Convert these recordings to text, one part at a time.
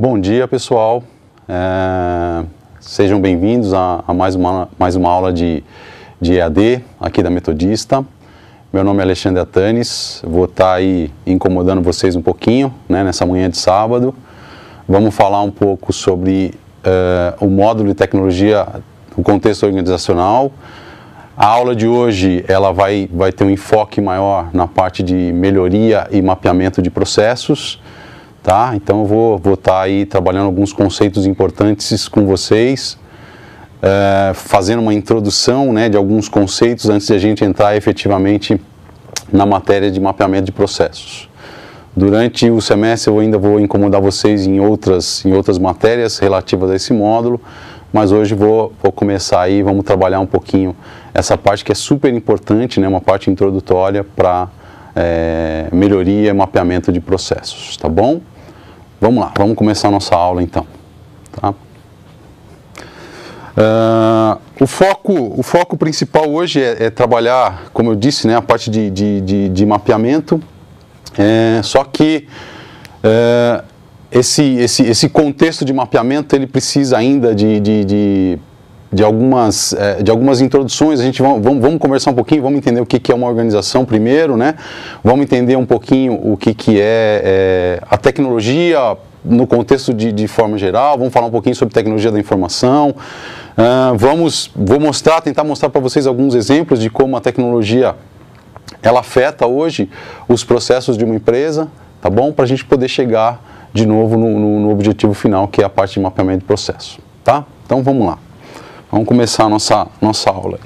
Bom dia, pessoal. Sejam bem-vindos a mais uma aula de EAD aqui da Metodista. Meu nome é Alexandre Atanes, vou estar aí incomodando vocês um pouquinho, né, nessa manhã de sábado. Vamos falar um pouco sobre o módulo de tecnologia, o contexto organizacional. A aula de hoje ela vai ter um enfoque maior na parte de melhoria e mapeamento de processos. Tá? Então eu vou estar aí trabalhando alguns conceitos importantes com vocês, fazendo uma introdução, né, de alguns conceitos antes de a gente entrar efetivamente na matéria de mapeamento de processos. Durante o semestre eu ainda vou incomodar vocês em outras matérias relativas a esse módulo, mas hoje vou começar aí, vamos trabalhar um pouquinho essa parte que é super importante, né, uma parte introdutória para melhoria e mapeamento de processos, tá bom? Vamos lá, vamos começar a nossa aula então. Tá? O foco principal hoje é trabalhar, como eu disse, né, a parte de mapeamento, só que esse contexto de mapeamento ele precisa ainda de algumas introduções. A gente vamos conversar um pouquinho, vamos entender o que é uma organização primeiro, né? Vamos entender um pouquinho o que é a tecnologia no contexto de forma geral, vamos falar um pouquinho sobre tecnologia da informação, vou tentar mostrar para vocês alguns exemplos de como a tecnologia ela afeta hoje os processos de uma empresa, tá bom? Para a gente poder chegar de novo no objetivo final, que é a parte de mapeamento de processo, tá? Então vamos lá. Vamos começar a nossa aula.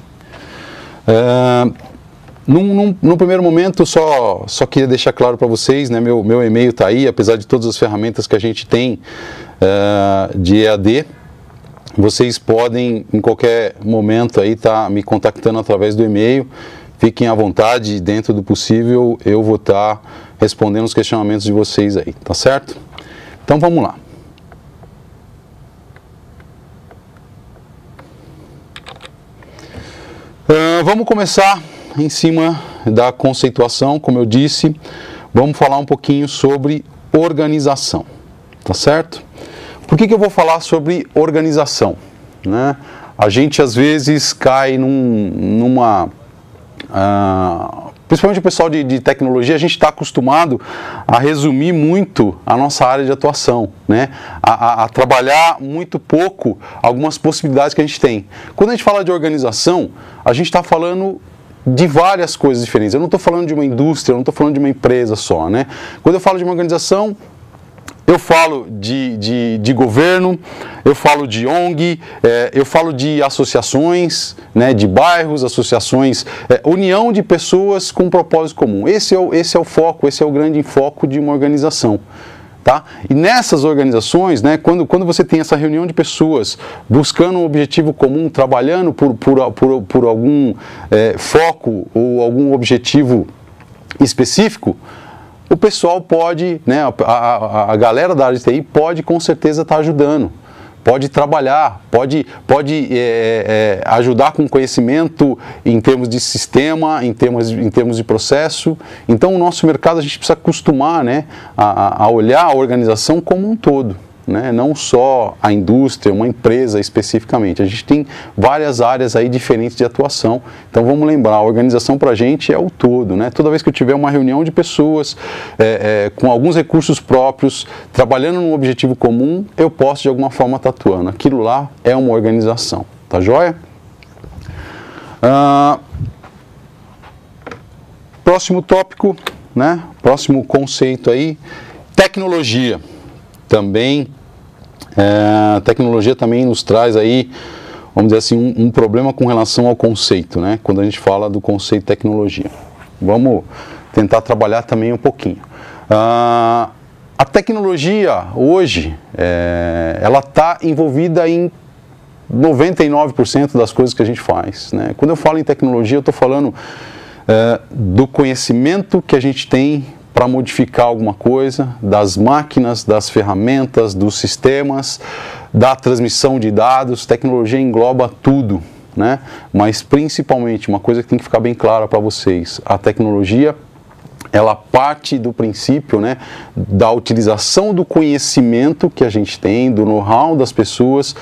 No primeiro momento, só queria deixar claro para vocês, né, meu e-mail está aí, apesar de todas as ferramentas que a gente tem de EAD, vocês podem, em qualquer momento, aí estar me contactando através do e-mail. Fiquem à vontade, dentro do possível, eu vou estar respondendo os questionamentos de vocês aí, tá certo? Então vamos lá. Vamos começar em cima da conceituação, como eu disse, vamos falar um pouquinho sobre organização, tá certo? Por que eu vou falar sobre organização? Né? A gente às vezes cai principalmente o pessoal de tecnologia, a gente está acostumado a resumir muito a nossa área de atuação, né? A trabalhar muito pouco algumas possibilidades que a gente tem. Quando a gente fala de organização, a gente está falando de várias coisas diferentes. Eu não estou falando de uma indústria, eu não estou falando de uma empresa só, né? Quando eu falo de uma organização, eu falo de governo, eu falo de ONG, eu falo de associações, né, de bairros, associações, união de pessoas com um propósito comum. Esse é o foco, esse é o grande foco de uma organização. Tá? E nessas organizações, né, quando você tem essa reunião de pessoas buscando um objetivo comum, trabalhando por algum foco ou algum objetivo específico, o pessoal pode, né, a galera da área de TI pode com certeza estar ajudando, pode trabalhar, pode ajudar com conhecimento em termos de sistema, em termos de processo. Então o nosso mercado a gente precisa acostumar, né, a olhar a organização como um todo. Né? Não só a indústria, uma empresa especificamente. A gente tem várias áreas aí diferentes de atuação. Então vamos lembrar, a organização para a gente é o todo. Né? Toda vez que eu tiver uma reunião de pessoas com alguns recursos próprios, trabalhando num objetivo comum, eu posso de alguma forma estar atuando. Aquilo lá é uma organização. Tá joia? Próximo tópico, né? Próximo conceito aí, tecnologia. Também, a tecnologia também nos traz aí, vamos dizer assim, um problema com relação ao conceito, né? Quando a gente fala do conceito tecnologia. Vamos tentar trabalhar também um pouquinho. A tecnologia hoje, ela está envolvida em 99% das coisas que a gente faz, né? Quando eu falo em tecnologia, eu estou falando do conhecimento que a gente tem para modificar alguma coisa, das máquinas, das ferramentas, dos sistemas, da transmissão de dados. Tecnologia engloba tudo, né? Mas principalmente, uma coisa que tem que ficar bem clara para vocês, a tecnologia ela parte do princípio, né, da utilização do conhecimento que a gente tem, do know-how das pessoas.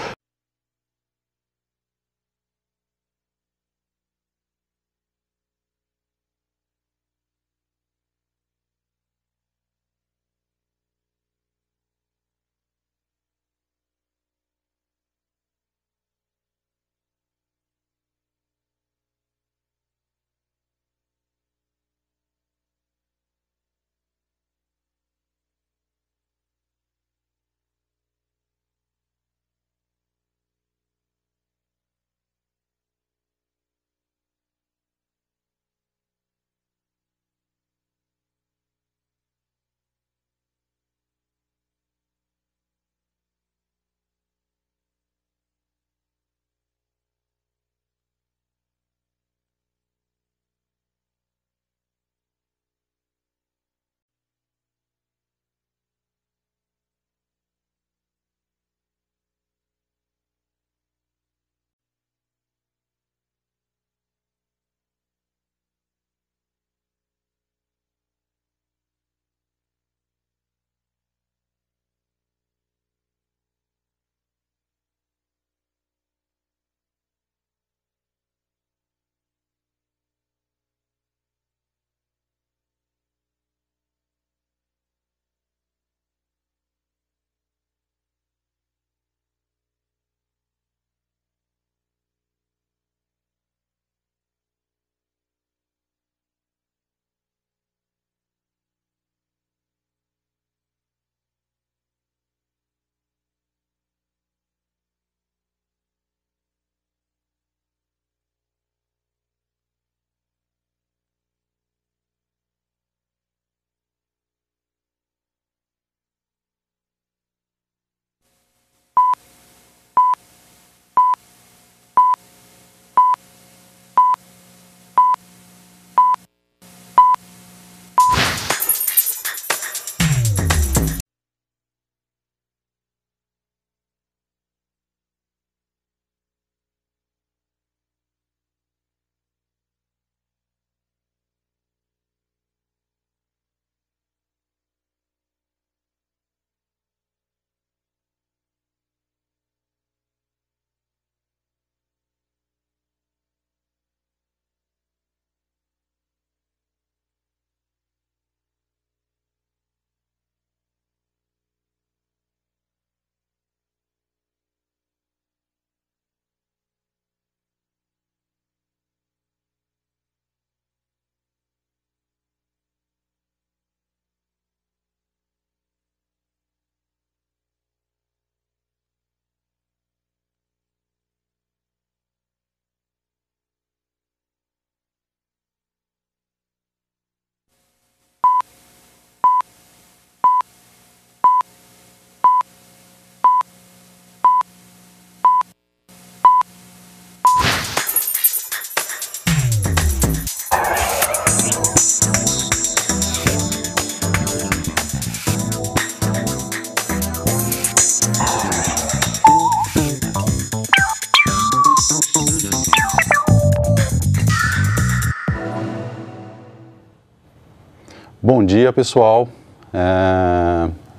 Bom dia, pessoal.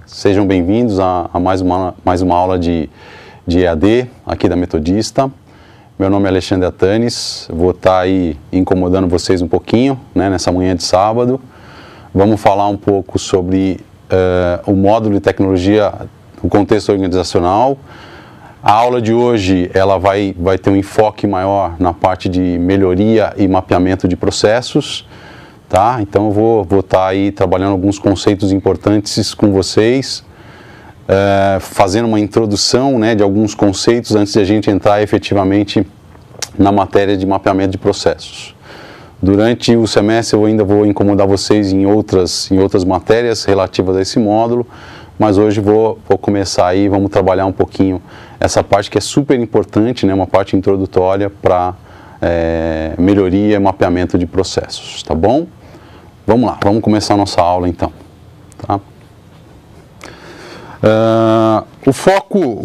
Sejam bem-vindos a mais uma aula de EAD aqui da Metodista. Meu nome é Alexandre Atanes, vou estar aí incomodando vocês um pouquinho, né, nessa manhã de sábado. Vamos falar um pouco sobre o módulo de tecnologia, o contexto organizacional. A aula de hoje ela vai ter um enfoque maior na parte de melhoria e mapeamento de processos. Tá? Então eu vou estar aí trabalhando alguns conceitos importantes com vocês, fazendo uma introdução, né, de alguns conceitos antes de a gente entrar efetivamente na matéria de mapeamento de processos. Durante o semestre eu ainda vou incomodar vocês em outras matérias relativas a esse módulo, mas hoje vou começar aí, vamos trabalhar um pouquinho essa parte que é super importante, né, uma parte introdutória para melhoria e mapeamento de processos, tá bom? Vamos lá, vamos começar a nossa aula então. Tá? O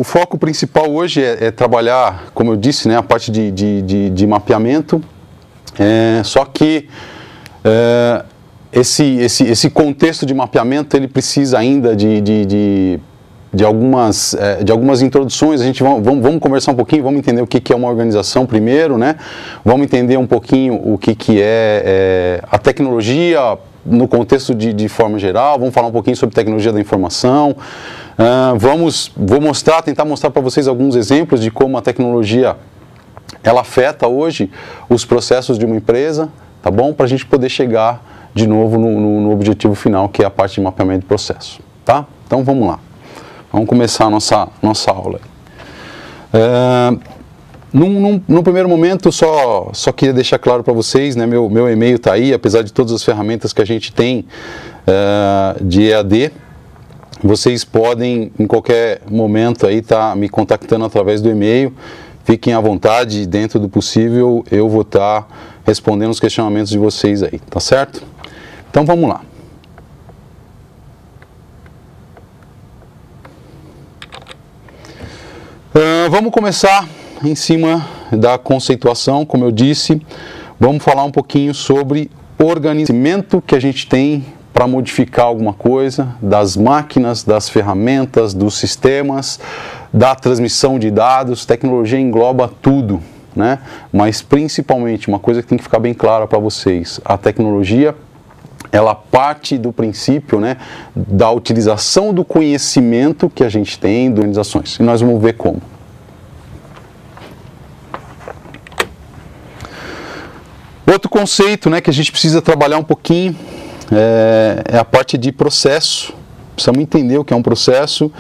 foco principal hoje é trabalhar, como eu disse, né, a parte de mapeamento, só que esse contexto de mapeamento, ele precisa ainda de algumas introduções. A gente vamos conversar um pouquinho, vamos entender o que é uma organização primeiro, né? Vamos entender um pouquinho o que é a tecnologia no contexto de forma geral, vamos falar um pouquinho sobre tecnologia da informação, vou tentar mostrar para vocês alguns exemplos de como a tecnologia ela afeta hoje os processos de uma empresa, tá bom? Para a gente poder chegar de novo no objetivo final, que é a parte de mapeamento de processo, tá? Então vamos lá. Vamos começar a nossa aula. Num primeiro momento, só queria deixar claro para vocês, né, meu e-mail está aí, apesar de todas as ferramentas que a gente tem de EAD, vocês podem, em qualquer momento, estar me contactando através do e-mail. Fiquem à vontade, dentro do possível, eu vou estar respondendo os questionamentos de vocês aí, tá certo? Então vamos lá. Vamos começar em cima da conceituação, como eu disse. Vamos falar um pouquinho sobre o organizamento que a gente tem para modificar alguma coisa, das máquinas, das ferramentas, dos sistemas, da transmissão de dados. Tecnologia engloba tudo, né? Mas principalmente, uma coisa que tem que ficar bem clara para vocês, a tecnologia ela parte do princípio, né, da utilização do conhecimento que a gente tem de organizações. E nós vamos ver como. Outro conceito, né, que a gente precisa trabalhar um pouquinho é a parte de processo. Precisamos entender o que é um processo.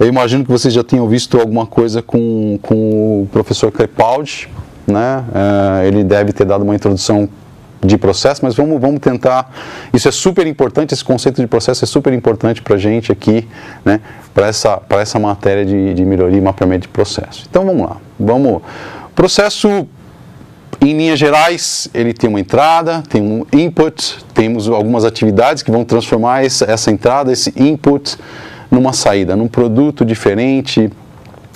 Eu imagino que vocês já tenham visto alguma coisa com o professor Crepaldi, né? Ele deve ter dado uma introdução de processo, mas vamos tentar. Isso é super importante, esse conceito de processo é super importante para a gente aqui, né, para essa matéria de melhoria e mapeamento de processo. Então vamos lá. Processo, em linhas gerais, ele tem uma entrada, tem um input, temos algumas atividades que vão transformar essa entrada, esse input, numa saída, num produto diferente,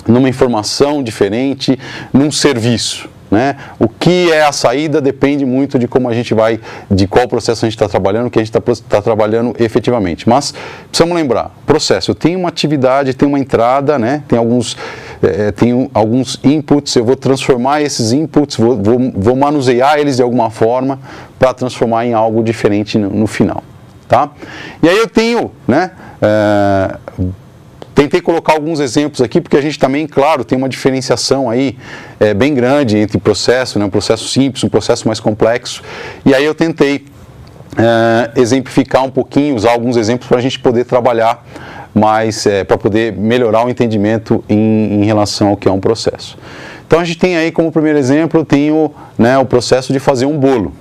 numa informação diferente, num serviço. Né? O que é a saída depende muito de como a gente vai, de qual processo a gente está trabalhando, o que a gente está trabalhando efetivamente. Mas precisamos lembrar, processo, eu tenho uma atividade, tem uma entrada, né? Tem alguns inputs, eu vou transformar esses inputs, vou manusear eles de alguma forma para transformar em algo diferente no final. Tá? E aí eu tenho, né? Tentei colocar alguns exemplos aqui, porque a gente também, claro, tem uma diferenciação aí bem grande entre processo, né, um processo simples, um processo mais complexo. E aí eu tentei exemplificar um pouquinho, usar alguns exemplos para a gente poder trabalhar mais, para poder melhorar o entendimento em relação ao que é um processo. Então a gente tem aí como primeiro exemplo, eu tenho, né, o processo de fazer um bolo.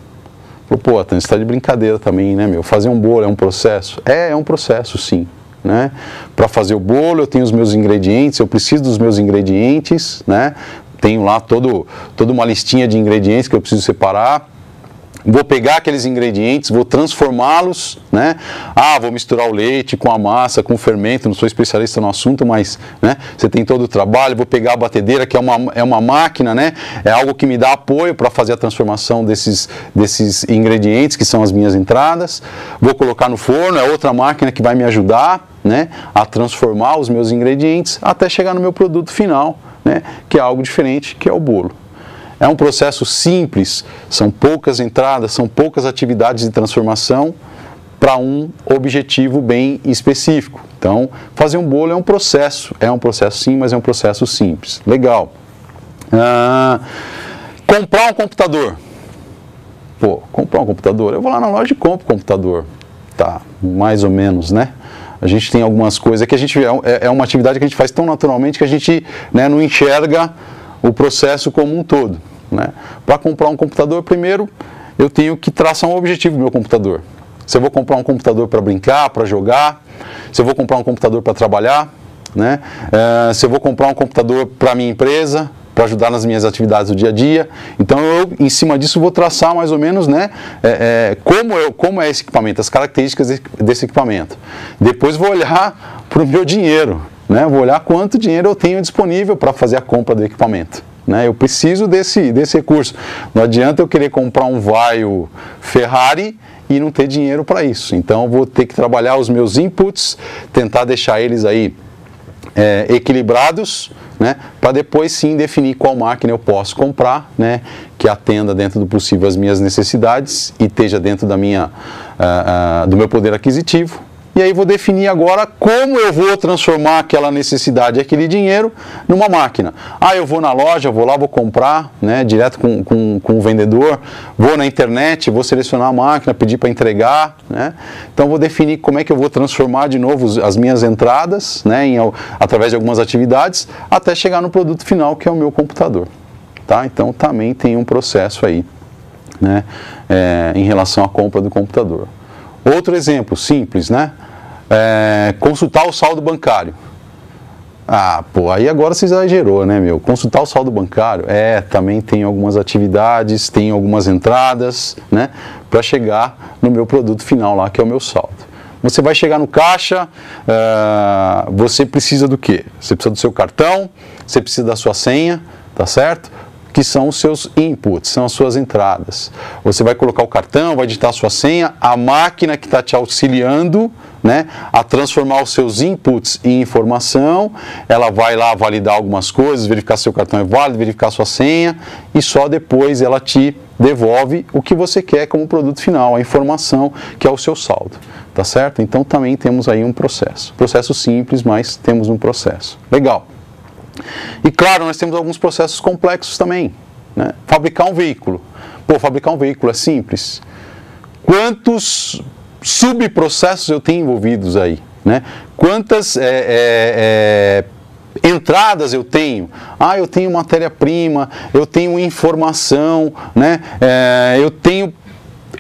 Pô, você está de brincadeira também, né, meu? Fazer um bolo é um processo? É um processo, sim. Né? Para fazer o bolo eu tenho os meus ingredientes, eu preciso dos meus ingredientes, né? Tenho lá toda uma listinha de ingredientes que eu preciso separar. Vou pegar aqueles ingredientes, vou transformá-los, né? Vou misturar o leite com a massa, com o fermento, não sou especialista no assunto, mas, né, você tem todo o trabalho. Vou pegar a batedeira, que é uma máquina, né? É algo que me dá apoio para fazer a transformação desses ingredientes, que são as minhas entradas. Vou colocar no forno, é outra máquina que vai me ajudar, né, a transformar os meus ingredientes até chegar no meu produto final, né, que é algo diferente, que é o bolo. É um processo simples, são poucas entradas, são poucas atividades de transformação para um objetivo bem específico. Então, fazer um bolo é um processo sim, mas é um processo simples. Legal. Comprar um computador. Pô, comprar um computador, eu vou lá na loja e compro um computador. Tá, mais ou menos, né? A gente tem algumas coisas que a gente é uma atividade que a gente faz tão naturalmente que a gente, né, não enxerga o processo como um todo, né? Para comprar um computador, primeiro eu tenho que traçar um objetivo do meu computador. Se eu vou comprar um computador para brincar, para jogar, se eu vou comprar um computador para trabalhar, né? Se eu vou comprar um computador para a minha empresa, para ajudar nas minhas atividades do dia a dia. Então eu, em cima disso, vou traçar mais ou menos, né, como é esse equipamento, as características desse equipamento. Depois vou olhar para o meu dinheiro, né, vou olhar quanto dinheiro eu tenho disponível para fazer a compra do equipamento. Né, eu preciso desse recurso. Não adianta eu querer comprar um Vario Ferrari e não ter dinheiro para isso. Então eu vou ter que trabalhar os meus inputs, tentar deixar eles aí equilibrados, né, para depois sim definir qual máquina eu posso comprar, né, que atenda dentro do possível as minhas necessidades e esteja dentro da do meu poder aquisitivo. E aí vou definir agora como eu vou transformar aquela necessidade, aquele dinheiro, numa máquina. Eu vou na loja, vou lá, vou comprar, né, direto com o vendedor, vou na internet, vou selecionar a máquina, pedir para entregar, né. Então vou definir como é que eu vou transformar de novo as minhas entradas, né, através de algumas atividades, até chegar no produto final, que é o meu computador. Tá? Então também tem um processo aí, né, em relação à compra do computador. Outro exemplo simples, né? Consultar o saldo bancário. Aí agora você exagerou, né, meu? Consultar o saldo bancário, também tem algumas atividades, tem algumas entradas, né, para chegar no meu produto final lá, que é o meu saldo. Você vai chegar no caixa, você precisa do quê? Você precisa do seu cartão, você precisa da sua senha, tá certo? Que são os seus inputs, são as suas entradas. Você vai colocar o cartão, vai digitar a sua senha, a máquina que está te auxiliando, né, a transformar os seus inputs em informação, ela vai lá validar algumas coisas, verificar se seu cartão é válido, verificar a sua senha, e só depois ela te devolve o que você quer como produto final, a informação que é o seu saldo, tá certo? Então também temos aí um processo. Processo simples, mas temos um processo. Legal. E claro, nós temos alguns processos complexos também, né? Fabricar um veículo. Fabricar um veículo é simples. Quantos subprocessos eu tenho envolvidos aí, né? Quantas entradas eu tenho? Eu tenho matéria-prima, eu tenho informação, né? Eu tenho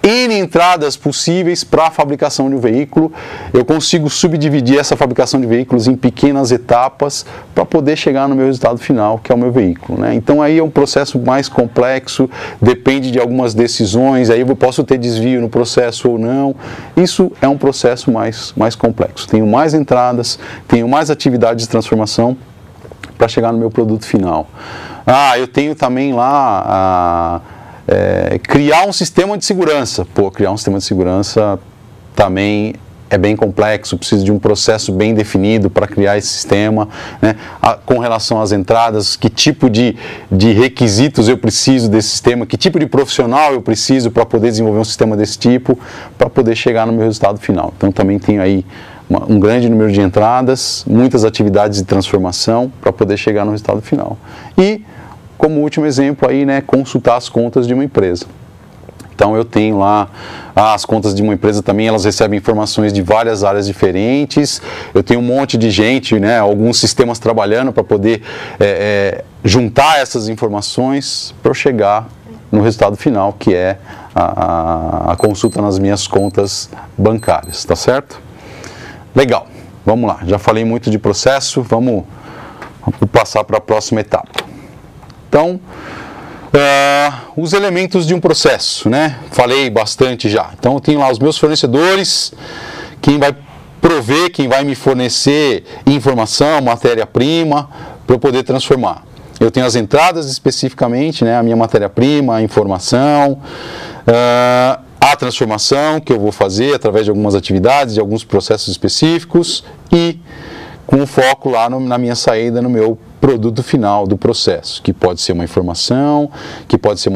N entradas possíveis para a fabricação de um veículo. Eu consigo subdividir essa fabricação de veículos em pequenas etapas para poder chegar no meu resultado final, que é o meu veículo, né? Então aí é um processo mais complexo, depende de algumas decisões, aí eu posso ter desvio no processo ou não. Isso é um processo mais complexo. Tenho mais entradas, tenho mais atividades de transformação para chegar no meu produto final. Eu tenho também lá criar um sistema de segurança. Criar um sistema de segurança também é bem complexo, precisa de um processo bem definido para criar esse sistema, né? Com relação às entradas, que tipo de requisitos eu preciso desse sistema, que tipo de profissional eu preciso para poder desenvolver um sistema desse tipo, para poder chegar no meu resultado final. Então também tenho aí um grande número de entradas, muitas atividades de transformação para poder chegar no resultado final. E como último exemplo aí, né, consultar as contas de uma empresa. Então eu tenho lá as contas de uma empresa também, elas recebem informações de várias áreas diferentes. Eu tenho um monte de gente, né, alguns sistemas trabalhando para poder juntar essas informações para eu chegar no resultado final, que é a consulta nas minhas contas bancárias, tá certo? Legal, vamos lá. Já falei muito de processo, vamos passar para a próxima etapa. Então, os elementos de um processo, né? Falei bastante já. Então, eu tenho lá os meus fornecedores, quem vai prover, quem vai me fornecer informação, matéria-prima, para eu poder transformar. Eu tenho as entradas especificamente, né? A minha matéria-prima, a informação, a transformação que eu vou fazer através de algumas atividades, de alguns processos específicos e com foco lá na minha saída, no meu produto final do processo, que pode ser uma informação, que pode ser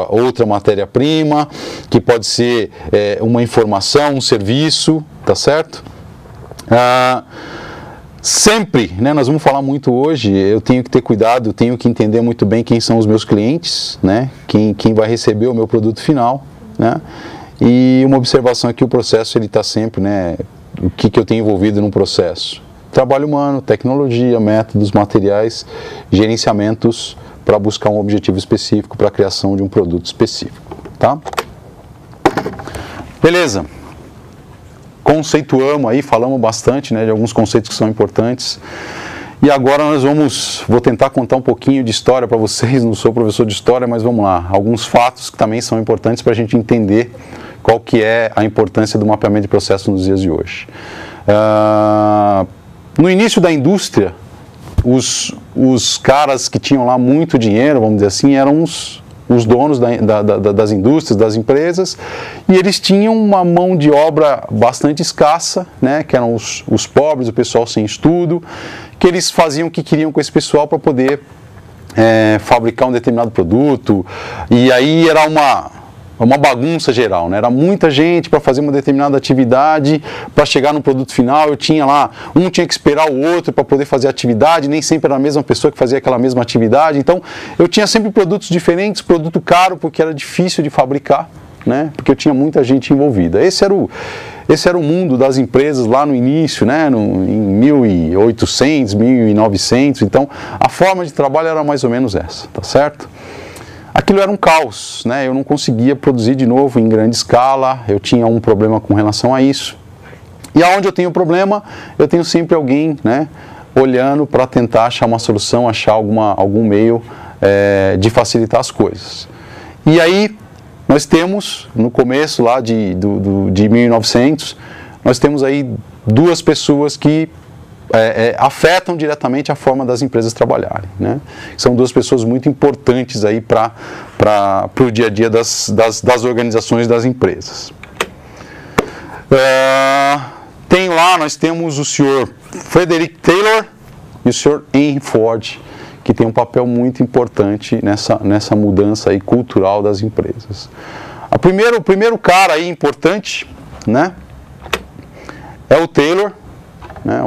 outra matéria-prima, que pode ser uma informação, um serviço, tá certo? Sempre, né, nós vamos falar muito hoje, eu tenho que ter cuidado, eu tenho que entender muito bem quem são os meus clientes, né, quem vai receber o meu produto final, né, e uma observação aqui, o processo ele está sempre, né, o que eu tenho envolvido no processo. Trabalho humano, tecnologia, métodos, materiais, gerenciamentos para buscar um objetivo específico para a criação de um produto específico, tá? Beleza. Conceituamos aí, falamos bastante, né, de alguns conceitos que são importantes. E agora vou tentar contar um pouquinho de história para vocês, não sou professor de história, mas vamos lá. Alguns fatos que também são importantes para a gente entender qual que é a importância do mapeamento de processo nos dias de hoje. No início da indústria, os caras que tinham lá muito dinheiro, vamos dizer assim, eram os donos das indústrias, das empresas, e eles tinham uma mão de obra bastante escassa, né, que eram os pobres, o pessoal sem estudo, que eles faziam o que queriam com esse pessoal para poder fabricar um determinado produto, e aí era uma bagunça geral, né? Era muita gente para fazer uma determinada atividade, para chegar no produto final. Eu tinha lá, um tinha que esperar o outro para poder fazer a atividade, nem sempre era a mesma pessoa que fazia aquela mesma atividade. Então, eu tinha sempre produtos diferentes, produto caro porque era difícil de fabricar, né? Porque eu tinha muita gente envolvida. Esse era o mundo das empresas lá no início, né? Em 1800, 1900. Então, a forma de trabalho era mais ou menos essa, tá certo? Aquilo era um caos, né? Eu não conseguia produzir de novo em grande escala, eu tinha um problema com relação a isso. E aonde eu tenho problema, eu tenho sempre alguém, né, olhando para tentar achar uma solução, achar algum meio de facilitar as coisas. E aí, nós temos, no começo lá de 1900, nós temos aí duas pessoas que afetam diretamente a forma das empresas trabalharem, né? São duas pessoas muito importantes aí para o dia a dia das organizações das empresas. Nós temos o senhor Frederick Taylor e o senhor Henry Ford, que tem um papel muito importante nessa mudança aí cultural das empresas. O primeiro cara aí importante, né, é o Taylor.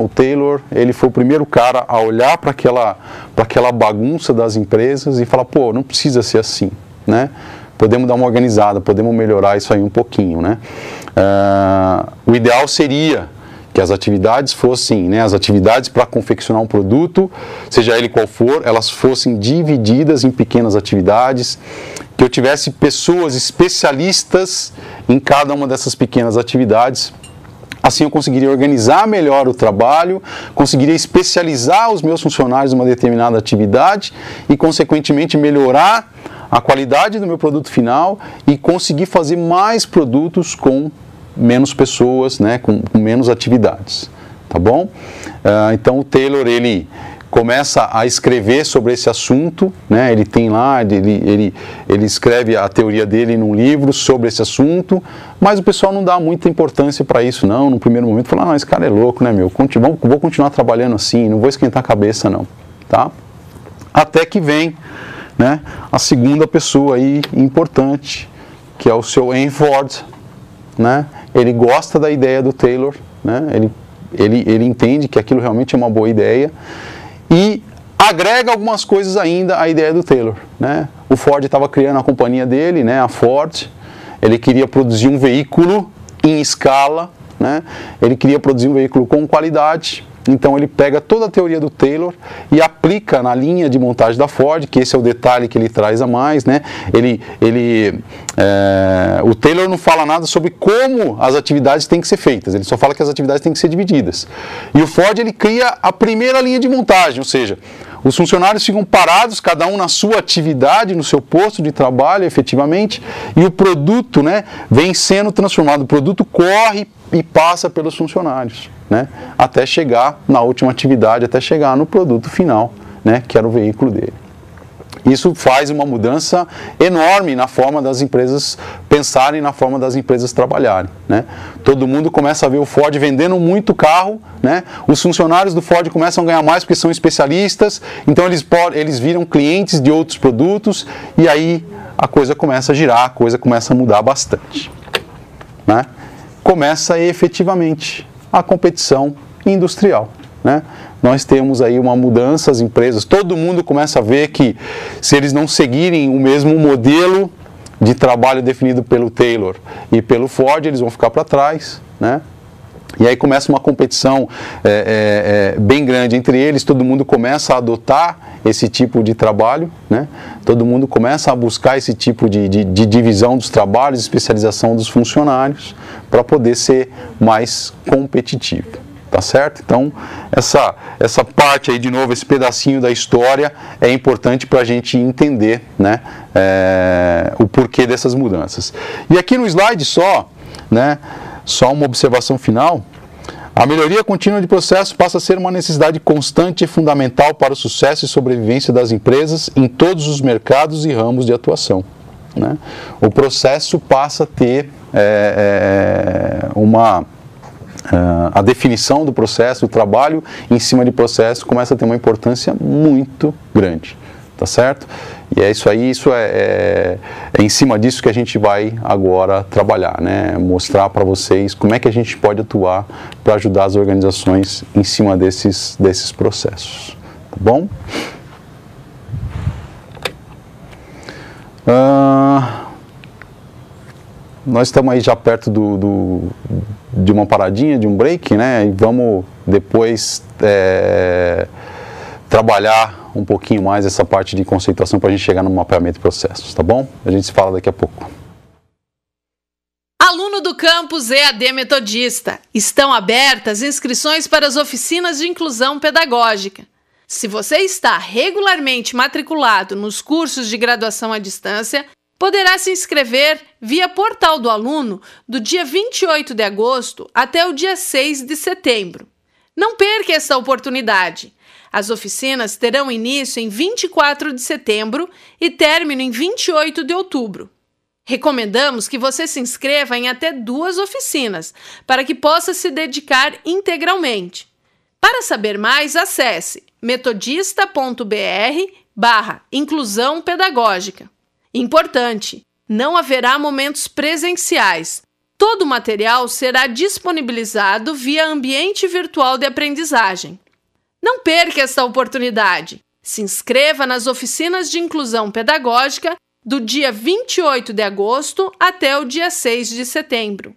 O Taylor, ele foi o primeiro cara a olhar para aquela bagunça das empresas e falar, pô, não precisa ser assim, né? Podemos dar uma organizada, podemos melhorar isso aí um pouquinho, né? O ideal seria que as atividades fossem, né, as atividades para confeccionar um produto, seja ele qual for, elas fossem divididas em pequenas atividades, que eu tivesse pessoas especialistas em cada uma dessas pequenas atividades. Assim eu conseguiria organizar melhor o trabalho, conseguiria especializar os meus funcionários em uma determinada atividade e, consequentemente, melhorar a qualidade do meu produto final e conseguir fazer mais produtos com menos pessoas, né, com menos atividades, tá bom? Então o Taylor, ele começa a escrever sobre esse assunto, né? Ele tem lá, ele escreve a teoria dele num livro sobre esse assunto, mas o pessoal não dá muita importância para isso não, no primeiro momento, fala, não, esse cara é louco, né, meu, vou continuar trabalhando assim, não vou esquentar a cabeça não, tá? Até que vem, né, a segunda pessoa aí importante, que é o seu Henry Ford, né? Ele gosta da ideia do Taylor, né? Ele entende que aquilo realmente é uma boa ideia, e agrega algumas coisas ainda à ideia do Taylor, né? O Ford estava criando a companhia dele, né, a Ford. Ele queria produzir um veículo em escala, né? Ele queria produzir um veículo com qualidade. Então ele pega toda a teoria do Taylor e aplica na linha de montagem da Ford, que esse é o detalhe que ele traz a mais, né? O Taylor não fala nada sobre como as atividades têm que ser feitas, ele só fala que as atividades têm que ser divididas. E o Ford, ele cria a primeira linha de montagem, ou seja, os funcionários ficam parados, cada um na sua atividade, no seu posto de trabalho, efetivamente, e o produto, né, vem sendo transformado, o produto corre e passa pelos funcionários, né, até chegar na última atividade, até chegar no produto final, né, que era o veículo dele. Isso faz uma mudança enorme na forma das empresas pensarem, na forma das empresas trabalharem, né? Todo mundo começa a ver o Ford vendendo muito carro, né? Os funcionários do Ford começam a ganhar mais porque são especialistas, então eles viram clientes de outros produtos e aí a coisa começa a girar, a coisa começa a mudar bastante, né? Começa efetivamente a competição industrial, né? Nós temos aí uma mudança, as empresas, todo mundo começa a ver que se eles não seguirem o mesmo modelo de trabalho definido pelo Taylor e pelo Ford, eles vão ficar para trás, né? E aí começa uma competição bem grande entre eles, todo mundo começa a adotar esse tipo de trabalho, né? Todo mundo começa a buscar esse tipo de divisão dos trabalhos, especialização dos funcionários, para poder ser mais competitivo. Tá certo? Então, essa parte aí, de novo, esse pedacinho da história é importante para a gente entender, né, o porquê dessas mudanças. E aqui no slide só, né, só uma observação final, A melhoria contínua de processo passa a ser uma necessidade constante e fundamental para o sucesso e sobrevivência das empresas em todos os mercados e ramos de atuação, né? O processo passa a ter a definição do processo, o trabalho em cima de processo começa a ter uma importância muito grande, tá certo? E é isso aí, é em cima disso que a gente vai agora trabalhar, né? Mostrar para vocês como é que a gente pode atuar para ajudar as organizações em cima desses processos, tá bom? Nós estamos aí já perto de uma paradinha, de um break, né? E vamos depois trabalhar um pouquinho mais essa parte de conceituação para a gente chegar no mapeamento de processos, tá bom? A gente se fala daqui a pouco. Aluno do campus EAD Metodista, estão abertas inscrições para as oficinas de inclusão pedagógica. Se você está regularmente matriculado nos cursos de graduação à distância, poderá se inscrever via Portal do Aluno do dia 28 de agosto até o dia 6 de setembro. Não perca essa oportunidade. As oficinas terão início em 24 de setembro e término em 28 de outubro. Recomendamos que você se inscreva em até 2 oficinas, para que possa se dedicar integralmente. Para saber mais, acesse metodista.br/inclusão pedagógica. Importante, não haverá momentos presenciais. Todo o material será disponibilizado via ambiente virtual de aprendizagem. Não perca esta oportunidade. Se inscreva nas oficinas de inclusão pedagógica do dia 28 de agosto até o dia 6 de setembro.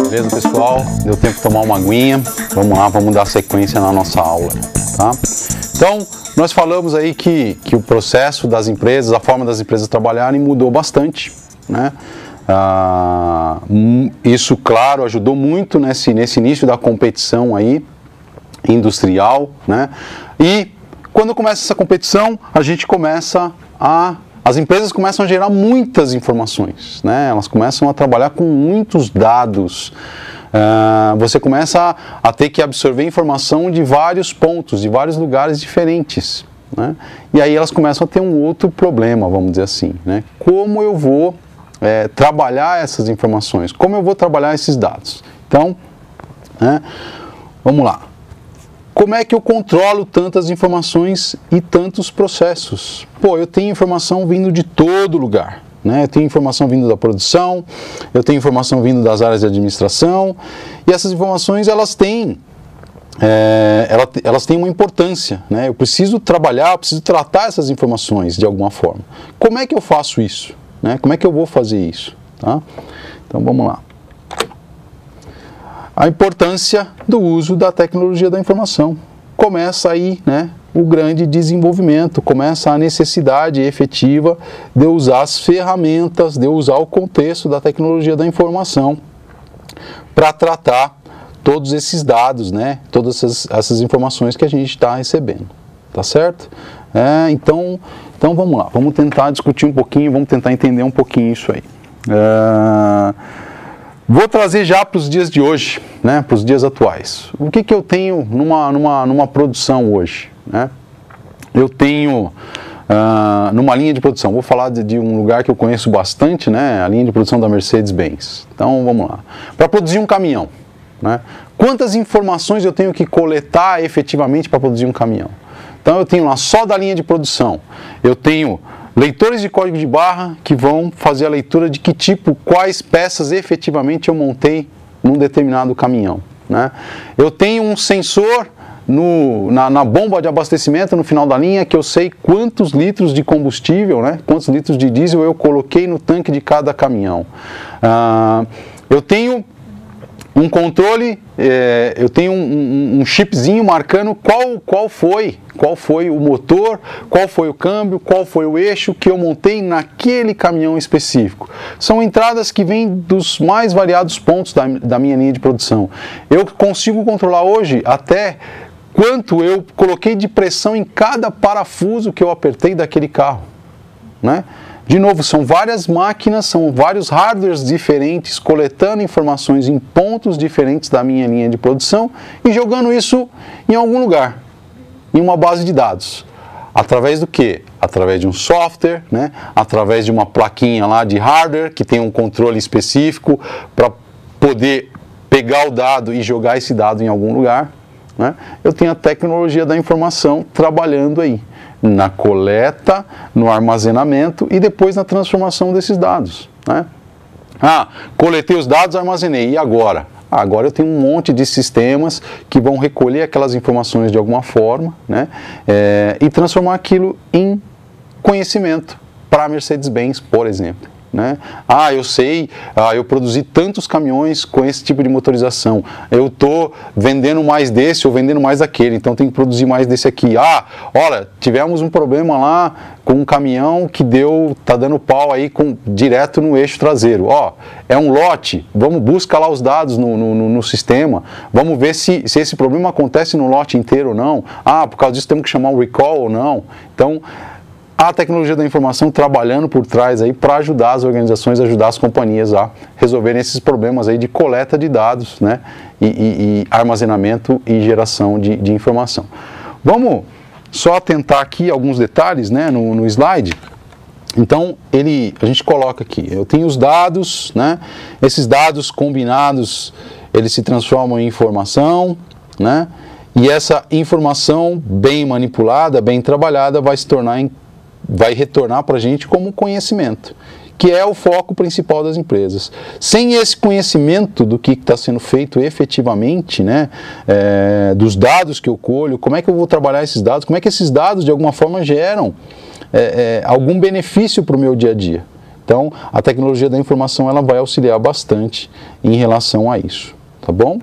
Beleza, pessoal? Deu tempo de tomar uma aguinha. Vamos lá, vamos dar sequência na nossa aula, tá? Então, nós falamos aí que o processo das empresas, a forma das empresas trabalharem mudou bastante, né? Isso, claro, ajudou muito nesse início da competição aí, industrial, né? E quando começa essa competição, as empresas começam a gerar muitas informações, né? Elas começam a trabalhar com muitos dados. Você começa a ter que absorver informação de vários pontos, de vários lugares diferentes, né? E aí elas começam a ter um outro problema, vamos dizer assim, né? Como eu vou trabalhar essas informações? Como eu vou trabalhar esses dados? Então, vamos lá. Como é que eu controlo tantas informações e tantos processos? Pô, eu tenho informação vindo de todo lugar, né? Eu tenho informação vindo da produção, eu tenho informação vindo das áreas de administração, e essas informações elas têm uma importância, né? Eu preciso trabalhar, eu preciso tratar essas informações de alguma forma. Como é que eu faço isso, né? Como é que eu vou fazer isso, tá? Então vamos lá. A importância do uso da tecnologia da informação. Começa aí, né, o grande desenvolvimento, começa a necessidade efetiva de usar as ferramentas, de usar o contexto da tecnologia da informação para tratar todos esses dados, né, todas essas informações que a gente está recebendo, tá certo? Então vamos lá, vamos tentar discutir um pouquinho, vamos tentar entender um pouquinho isso aí. Vou trazer já para os dias de hoje, né, para os dias atuais. O que eu tenho numa produção hoje, né? Eu tenho numa linha de produção, vou falar de um lugar que eu conheço bastante, né, a linha de produção da Mercedes-Benz. Então vamos lá. Para produzir um caminhão, né, quantas informações eu tenho que coletar efetivamente para produzir um caminhão? Então eu tenho lá só da linha de produção, eu tenho leitores de código de barra que vão fazer a leitura de que tipo, quais peças efetivamente eu montei num determinado caminhão, né? Eu tenho um sensor na bomba de abastecimento no final da linha que eu sei quantos litros de combustível, né? Quantos litros de diesel eu coloquei no tanque de cada caminhão. Eu tenho um controle, eu tenho um chipzinho marcando qual foi o motor, qual foi o câmbio, qual foi o eixo que eu montei naquele caminhão específico. São entradas que vêm dos mais variados pontos da minha linha de produção. Eu consigo controlar hoje até quanto eu coloquei de pressão em cada parafuso que eu apertei daquele carro, né? De novo, são várias máquinas, são vários hardwares diferentes, coletando informações em pontos diferentes da minha linha de produção e jogando isso em algum lugar, em uma base de dados. Através do quê? Através de um software, né? Através de uma plaquinha lá de hardware, que tem um controle específico para poder pegar o dado e jogar esse dado em algum lugar, né? Eu tenho a tecnologia da informação trabalhando aí, na coleta, no armazenamento e depois na transformação desses dados, né? Coletei os dados, armazenei, e agora? Agora eu tenho um monte de sistemas que vão recolher aquelas informações de alguma forma, né? E transformar aquilo em conhecimento para a Mercedes-Benz, por exemplo, né? Eu sei, eu produzi tantos caminhões com esse tipo de motorização, eu estou vendendo mais desse ou vendendo mais daquele, então tenho que produzir mais desse aqui. Olha, tivemos um problema lá com um caminhão que tá dando pau aí direto no eixo traseiro. É um lote, vamos buscar lá os dados no sistema, vamos ver se esse problema acontece no lote inteiro ou não. Por causa disso temos que chamar um recall ou não. Então, a tecnologia da informação trabalhando por trás aí para ajudar as organizações, ajudar as companhias a resolverem esses problemas aí de coleta de dados, né, e armazenamento e geração de informação. Vamos só atentar aqui alguns detalhes, né, no slide. Então, a gente coloca aqui, eu tenho os dados, né, esses dados combinados, eles se transformam em informação, né, e essa informação bem manipulada, bem trabalhada, vai retornar para a gente como conhecimento, que é o foco principal das empresas. Sem esse conhecimento do que está sendo feito efetivamente, né, dos dados que eu colho, como é que eu vou trabalhar esses dados, como é que esses dados de alguma forma geram algum benefício para o meu dia a dia. Então, a tecnologia da informação ela vai auxiliar bastante em relação a isso, tá bom?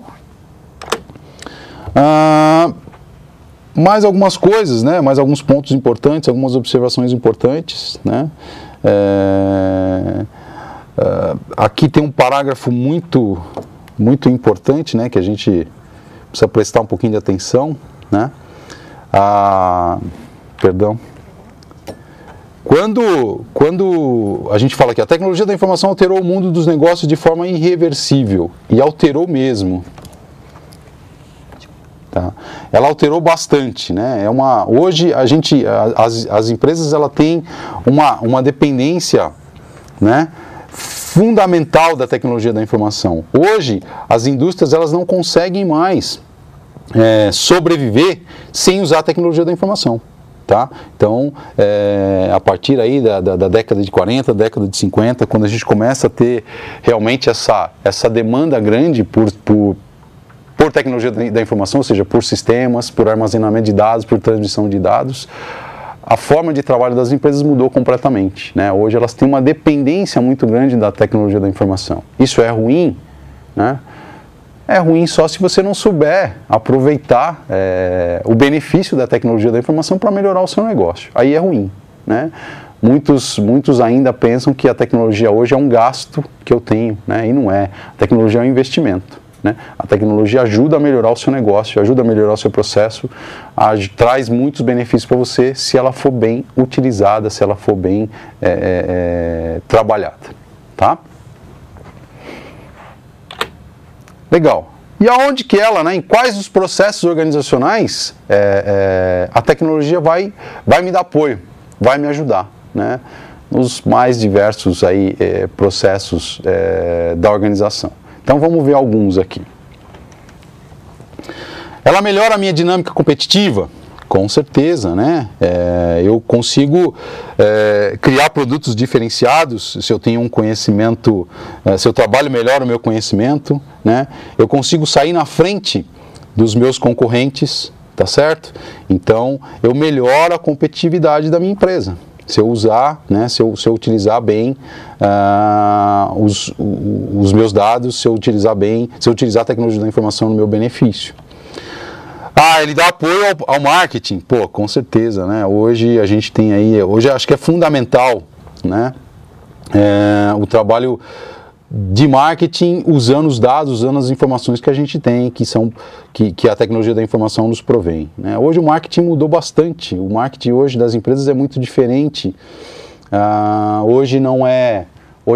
Mais algumas coisas, né? Mais alguns pontos importantes, algumas observações importantes, né? Aqui tem um parágrafo muito importante, né? Que a gente precisa prestar um pouquinho de atenção, né? Perdão. Quando a gente fala que a tecnologia da informação alterou o mundo dos negócios de forma irreversível, e alterou mesmo. Tá? Ela alterou bastante, né? Hoje as empresas ela têm uma dependência, né, fundamental da tecnologia da informação. Hoje as indústrias elas não conseguem mais sobreviver sem usar a tecnologia da informação. Tá? Então, a partir aí da década de 40, década de 50, quando a gente começa a ter realmente essa demanda grande por tecnologia da informação, ou seja, por sistemas, por armazenamento de dados, por transmissão de dados, a forma de trabalho das empresas mudou completamente, né? Hoje elas têm uma dependência muito grande da tecnologia da informação. Isso é ruim, né? É ruim só se você não souber aproveitar o benefício da tecnologia da informação para melhorar o seu negócio. Aí é ruim, né? Muitos ainda pensam que a tecnologia hoje é um gasto que eu tenho, né? E não é. A tecnologia é um investimento, né? A tecnologia ajuda a melhorar o seu negócio, ajuda a melhorar o seu processo, traz muitos benefícios para você se ela for bem utilizada, se ela for bem trabalhada, tá? Legal. E aonde que ela, né, em quais os processos organizacionais a tecnologia vai me dar apoio, vai me ajudar, né, nos mais diversos aí, processos da organização. Então vamos ver alguns aqui. Ela melhora a minha dinâmica competitiva? Com certeza, né? Eu consigo criar produtos diferenciados se eu tenho um conhecimento, se eu trabalho melhor o meu conhecimento, né? Eu consigo sair na frente dos meus concorrentes, tá certo? Então, eu melhoro a competitividade da minha empresa. Se eu usar, né, se eu utilizar bem os meus dados, se eu utilizar a tecnologia da informação no meu benefício. Ele dá apoio ao marketing? Pô, com certeza, né? Hoje a gente tem aí, hoje acho que é fundamental, né? O trabalho de marketing usando os dados, usando as informações que a gente tem, que a tecnologia da informação nos provém, né? Hoje o marketing mudou bastante, o marketing hoje das empresas é muito diferente. Hoje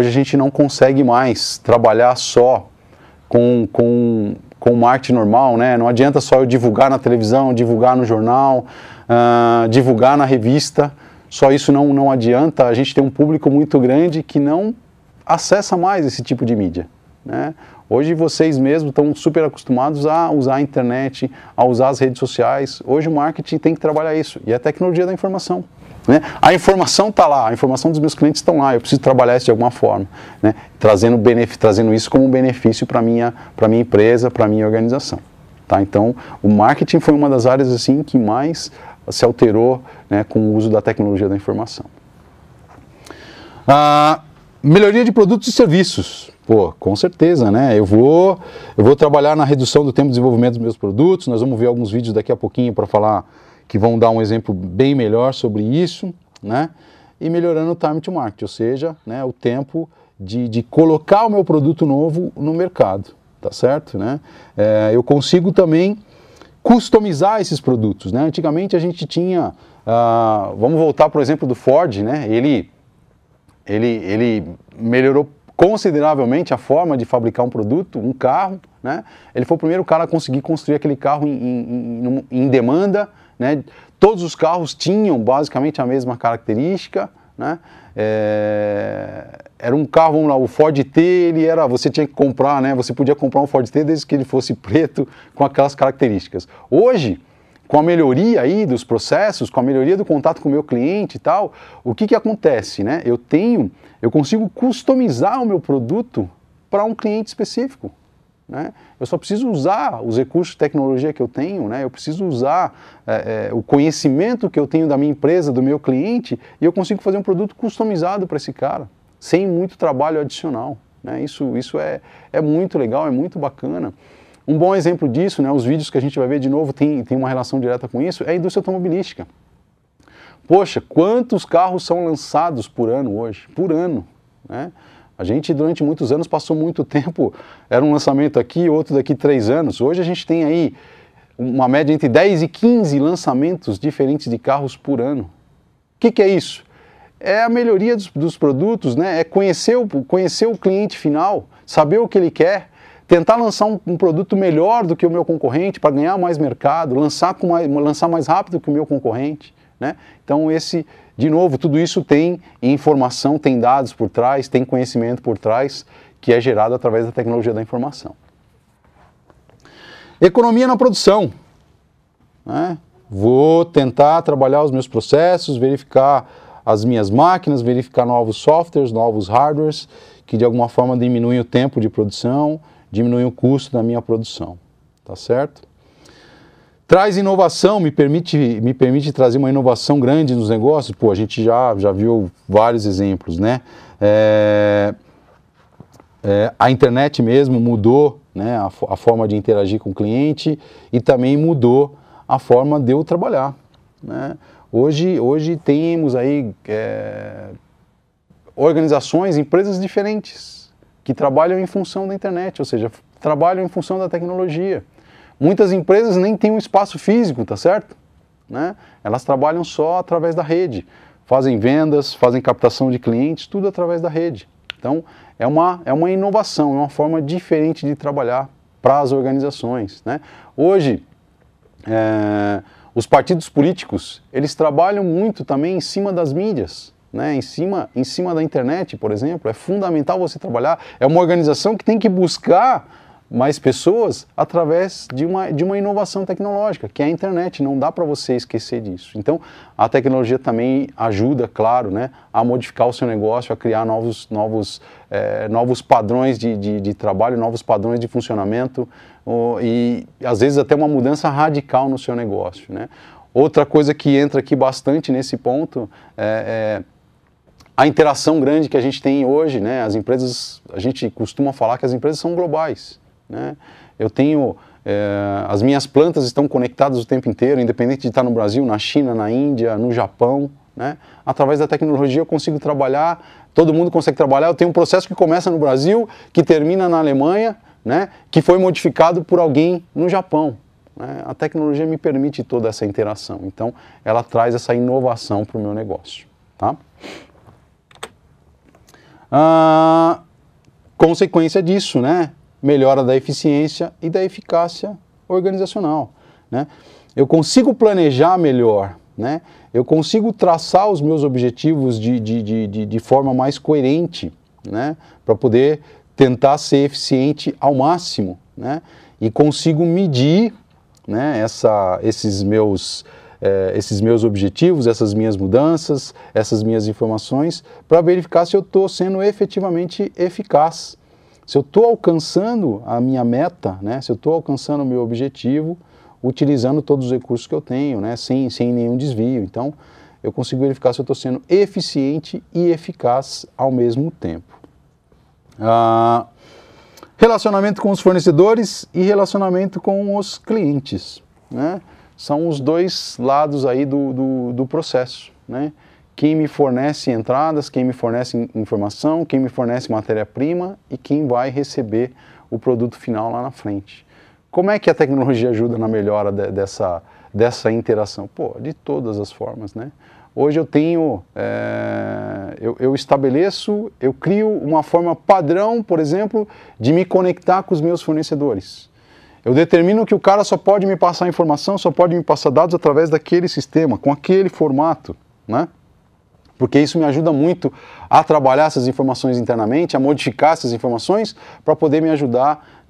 a gente não consegue mais trabalhar só com o marketing normal, né? Não adianta só eu divulgar na televisão, divulgar no jornal, divulgar na revista, só isso não adianta. A gente tem um público muito grande que não acessa mais esse tipo de mídia, né? Hoje vocês mesmos estão super acostumados a usar a internet, a usar as redes sociais. Hoje o marketing tem que trabalhar isso, e é a tecnologia da informação, né? A informação está lá, a informação dos meus clientes estão lá, eu preciso trabalhar isso de alguma forma, né? Trazendo isso como um benefício para a minha empresa, para a minha organização, tá? Então, o marketing foi uma das áreas assim, que mais se alterou, né, com o uso da tecnologia da informação. Melhoria de produtos e serviços. Pô, com certeza, né? Eu vou trabalhar na redução do tempo de desenvolvimento dos meus produtos. Nós vamos ver alguns vídeos daqui a pouquinho para falar, que vão dar um exemplo bem melhor sobre isso, né? E melhorando o time to market, ou seja, né, o tempo de colocar o meu produto novo no mercado, tá certo, né? Eu consigo também customizar esses produtos, né? Antigamente a gente tinha, vamos voltar por exemplo do Ford, né? Ele melhorou consideravelmente a forma de fabricar um produto, um carro, né? Ele foi o primeiro cara a conseguir construir aquele carro em demanda, né? Todos os carros tinham basicamente a mesma característica, né? Era um carro, vamos lá, o Ford T, você tinha que comprar, né? Você podia comprar um Ford T desde que ele fosse preto com aquelas características. Hoje, com a melhoria aí dos processos, com a melhoria do contato com o meu cliente e tal, o que acontece, né? Eu consigo customizar o meu produto para um cliente específico, né? Eu só preciso usar os recursos de tecnologia que eu tenho, né? Eu preciso usar o conhecimento que eu tenho da minha empresa, do meu cliente, e eu consigo fazer um produto customizado para esse cara, sem muito trabalho adicional, né? Isso é muito legal, é muito bacana. Um bom exemplo disso, né, os vídeos que a gente vai ver de novo tem uma relação direta com isso, é a indústria automobilística. Poxa, quantos carros são lançados por ano hoje? Por ano, né? A gente durante muitos anos passou muito tempo, era um lançamento aqui, outro daqui 3 anos. Hoje a gente tem aí uma média entre 10 e 15 lançamentos diferentes de carros por ano. O que é isso? É a melhoria dos produtos, né? É conhecer o cliente final, saber o que ele quer, tentar lançar um produto melhor do que o meu concorrente para ganhar mais mercado, lançar mais rápido que o meu concorrente, né? Então de novo, tudo isso tem informação, tem dados por trás, tem conhecimento por trás, que é gerado através da tecnologia da informação. Economia na produção, né? Vou tentar trabalhar os meus processos, verificar as minhas máquinas, verificar novos softwares, novos hardwares, que de alguma forma diminuem o tempo de produção, diminuem o custo da minha produção, tá certo? Traz inovação, me permite trazer uma inovação grande nos negócios. Pô, a gente já viu vários exemplos, né? A internet mesmo mudou, né, a forma de interagir com o cliente e também mudou a forma de eu trabalhar, né? Hoje temos aí organizações, empresas diferentes que trabalham em função da internet, ou seja, trabalham em função da tecnologia. Muitas empresas nem têm um espaço físico, tá certo? Né? Elas trabalham só através da rede, fazem vendas, fazem captação de clientes, tudo através da rede. Então, é uma inovação, é uma forma diferente de trabalhar para as organizações, né? Hoje, os partidos políticos, eles trabalham muito também em cima das mídias, né? Em cima da internet, por exemplo. É fundamental você trabalhar, é uma organização que tem que buscar mais pessoas através de uma inovação tecnológica, que é a internet, não dá para você esquecer disso. Então, a tecnologia também ajuda, claro, né, a modificar o seu negócio, a criar novos padrões de trabalho, novos padrões de funcionamento e, às vezes, até uma mudança radical no seu negócio, né? Outra coisa que entra aqui bastante nesse ponto é a interação grande que a gente tem hoje, né? As empresas, a gente costuma falar que as empresas são globais, né? Eu tenho, as minhas plantas estão conectadas o tempo inteiro, independente de estar no Brasil, na China, na Índia, no Japão, né? Através da tecnologia eu consigo trabalhar, todo mundo consegue trabalhar. Eu tenho um processo que começa no Brasil, que termina na Alemanha, né? Que foi modificado por alguém no Japão, né? A tecnologia me permite toda essa interação, então ela traz essa inovação para o meu negócio, tá? Consequência disso, né? Melhora da eficiência e da eficácia organizacional, né? Eu consigo planejar melhor, né? Eu consigo traçar os meus objetivos de forma mais coerente, né? Para poder tentar ser eficiente ao máximo, né? E consigo medir, né, esses meus objetivos, essas minhas mudanças, essas minhas informações, para verificar se eu estou sendo efetivamente eficaz, se eu estou alcançando a minha meta, né, se eu estou alcançando o meu objetivo, utilizando todos os recursos que eu tenho, né, sem nenhum desvio. Então, eu consigo verificar se eu estou sendo eficiente e eficaz ao mesmo tempo. Relacionamento com os fornecedores e relacionamento com os clientes, né? São os dois lados aí do processo, né? Quem me fornece entradas, quem me fornece informação, quem me fornece matéria-prima e quem vai receber o produto final lá na frente. Como é que a tecnologia ajuda na melhora dessa interação? Pô, de todas as formas, né? Hoje eu tenho, eu estabeleço, eu crio uma forma padrão, por exemplo, de me conectar com os meus fornecedores. Eu determino que o cara só pode me passar informação, só pode me passar dados através daquele sistema, com aquele formato, né? Porque isso me ajuda muito a trabalhar essas informações internamente, a modificar essas informações para poder me ajudar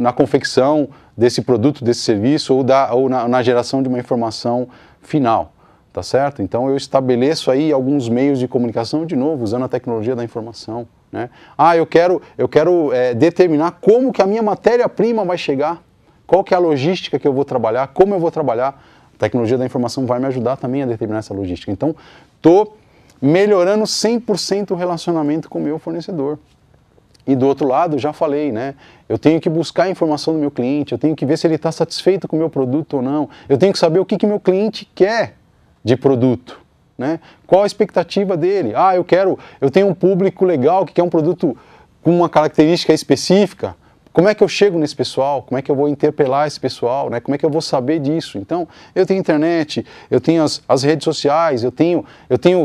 na confecção desse produto, desse serviço ou na geração de uma informação final, tá certo? Então eu estabeleço aí alguns meios de comunicação, de novo, usando a tecnologia da informação, né? Ah, eu quero determinar como que a minha matéria-prima vai chegar, qual que é a logística que eu vou trabalhar, como eu vou trabalhar. A tecnologia da informação vai me ajudar também a determinar essa logística. Então, estou melhorando 100% o relacionamento com o meu fornecedor. E do outro lado, já falei, né? Eu tenho que buscar a informação do meu cliente, eu tenho que ver se ele está satisfeito com o meu produto ou não. Eu tenho que saber o que meu cliente quer de produto, né? Qual a expectativa dele? Ah, eu tenho um público legal que quer um produto com uma característica específica. Como é que eu chego nesse pessoal? Como é que eu vou interpelar esse pessoal? Né? Como é que eu vou saber disso? Então, eu tenho internet, eu tenho as redes sociais, eu tenho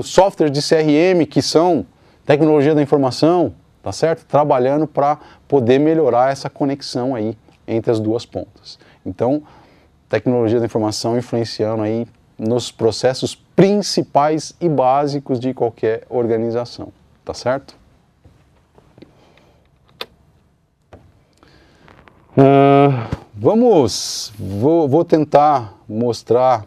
softwares de CRM que são tecnologia da informação, tá certo? Trabalhando para poder melhorar essa conexão aí entre as duas pontas. Então, tecnologia da informação influenciando aí nos processos principais e básicos de qualquer organização, tá certo? Vou tentar mostrar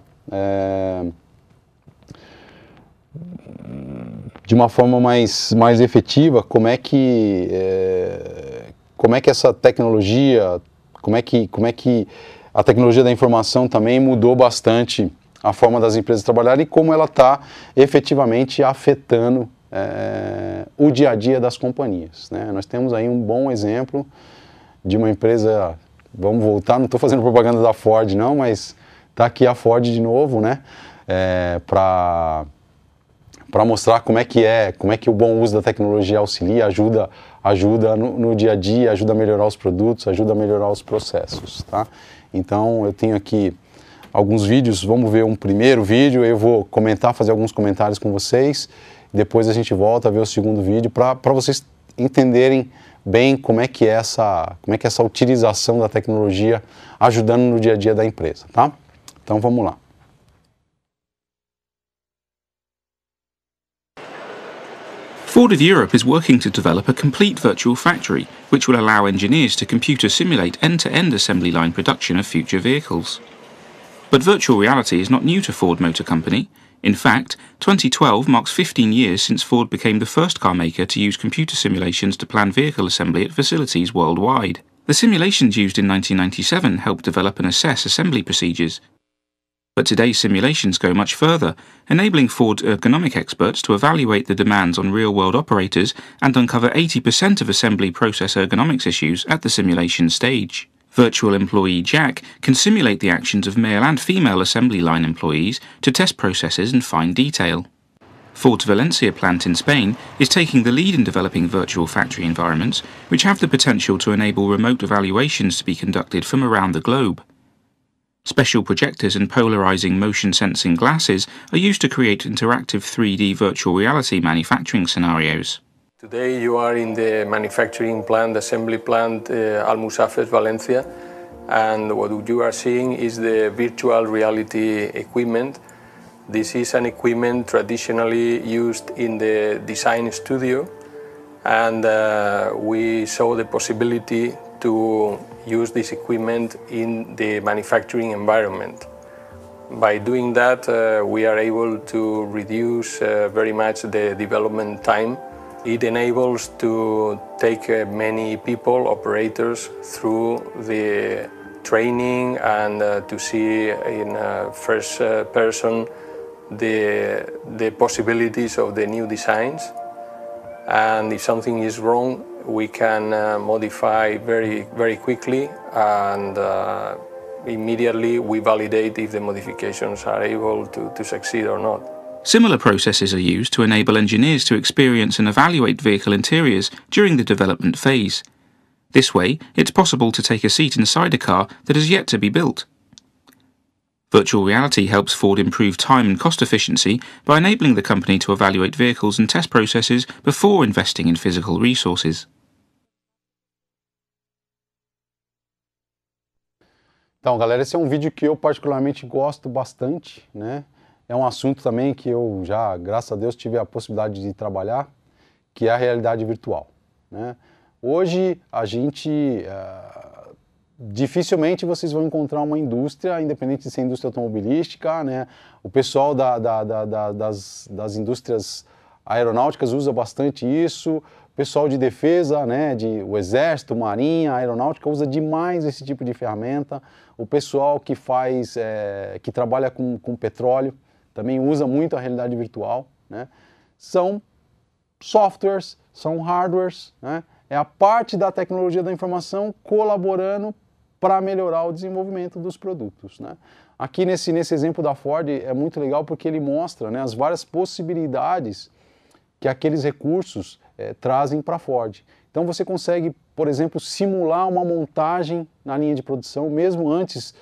de uma forma mais efetiva como é que essa tecnologia, como é que a tecnologia da informação também mudou bastante a forma das empresas trabalharem e como ela está efetivamente afetando o dia a dia das companhias, né? Nós temos aí um bom exemplo de uma empresa, vamos voltar, não estou fazendo propaganda da Ford não, mas está aqui a Ford de novo, né, para mostrar como é que o bom uso da tecnologia auxilia, ajuda no dia a dia, ajuda a melhorar os produtos, ajuda a melhorar os processos, tá? Então eu tenho aqui alguns vídeos, vamos ver um primeiro vídeo, eu vou comentar, fazer alguns comentários com vocês, depois a gente volta a ver o segundo vídeo para vocês entenderem bem como é que é essa utilização da tecnologia ajudando no dia a dia da empresa, tá? Então vamos lá. Ford of Europe is working to develop a complete virtual factory, which will allow engineers to computer simulate end-to-end assembly line production of future vehicles. But virtual reality is not new to Ford Motor Company. In fact, 2012 marks 15 years since Ford became the first car maker to use computer simulations to plan vehicle assembly at facilities worldwide. The simulations used in 1997 helped develop and assess assembly procedures. But today's simulations go much further, enabling Ford ergonomic experts to evaluate the demands on real-world operators and uncover 80% of assembly process ergonomics issues at the simulation stage. Virtual employee Jack can simulate the actions of male and female assembly line employees to test processes and fine detail. Ford's Valencia plant in Spain is taking the lead in developing virtual factory environments, which have the potential to enable remote evaluations to be conducted from around the globe. Special projectors and polarizing motion sensing glasses are used to create interactive 3D virtual reality manufacturing scenarios. Today you are in the manufacturing plant, assembly plant, Almusafes, Valencia, and what you are seeing is the virtual reality equipment. This is an equipment traditionally used in the design studio, and we saw the possibility to use this equipment in the manufacturing environment. By doing that, we are able to reduce very much the development time. It enables to take many people, operators, through the training and to see in first person the possibilities of the new designs. And if something is wrong, we can modify very quickly, and immediately we validate if the modifications are able to succeed or not. Similar processes are used to enable engineers to experience and evaluate vehicle interiors during the development phase. This way, it's possible to take a seat inside a car that has yet to be built. Virtual reality helps Ford improve time and cost efficiency by enabling the company to evaluate vehicles and test processes before investing in physical resources. Então, galera, esse é um vídeo que eu particularmente gosto bastante, né? É um assunto também que eu já, graças a Deus, tive a possibilidade de trabalhar, que é a realidade virtual, né? Hoje, a gente, dificilmente vocês vão encontrar uma indústria, independente de ser indústria automobilística, né? O pessoal das indústrias aeronáuticas usa bastante isso, o pessoal de defesa, né? O exército, marinha, aeronáutica usa demais esse tipo de ferramenta. O pessoal que faz, que trabalha com petróleo, também usa muito a realidade virtual, né? São softwares, são hardwares, né? É a parte da tecnologia da informação colaborando para melhorar o desenvolvimento dos produtos, né? Aqui nesse exemplo da Ford é muito legal porque ele mostra, né, as várias possibilidades que aqueles recursos trazem para a Ford. Então você consegue, por exemplo, simular uma montagem na linha de produção, mesmo antes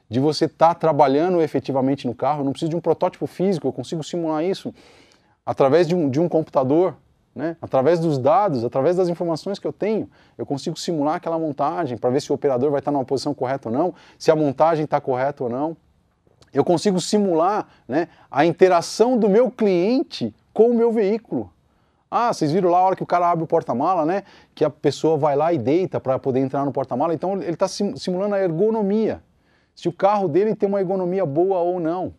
de você estar trabalhando efetivamente no carro. Eu não preciso de um protótipo físico, eu consigo simular isso através de um computador, né? Através dos dados, através das informações que eu tenho, eu consigo simular aquela montagem para ver se o operador vai estar numa posição correta ou não, se a montagem está correta ou não. Eu consigo simular, né, a interação do meu cliente com o meu veículo. Ah, vocês viram lá a hora que o cara abre o porta-mala, né? Que a pessoa vai lá e deita para poder entrar no porta-mala. Então ele está simulando a ergonomia. Se o carro dele tem uma ergonomia boa ou não.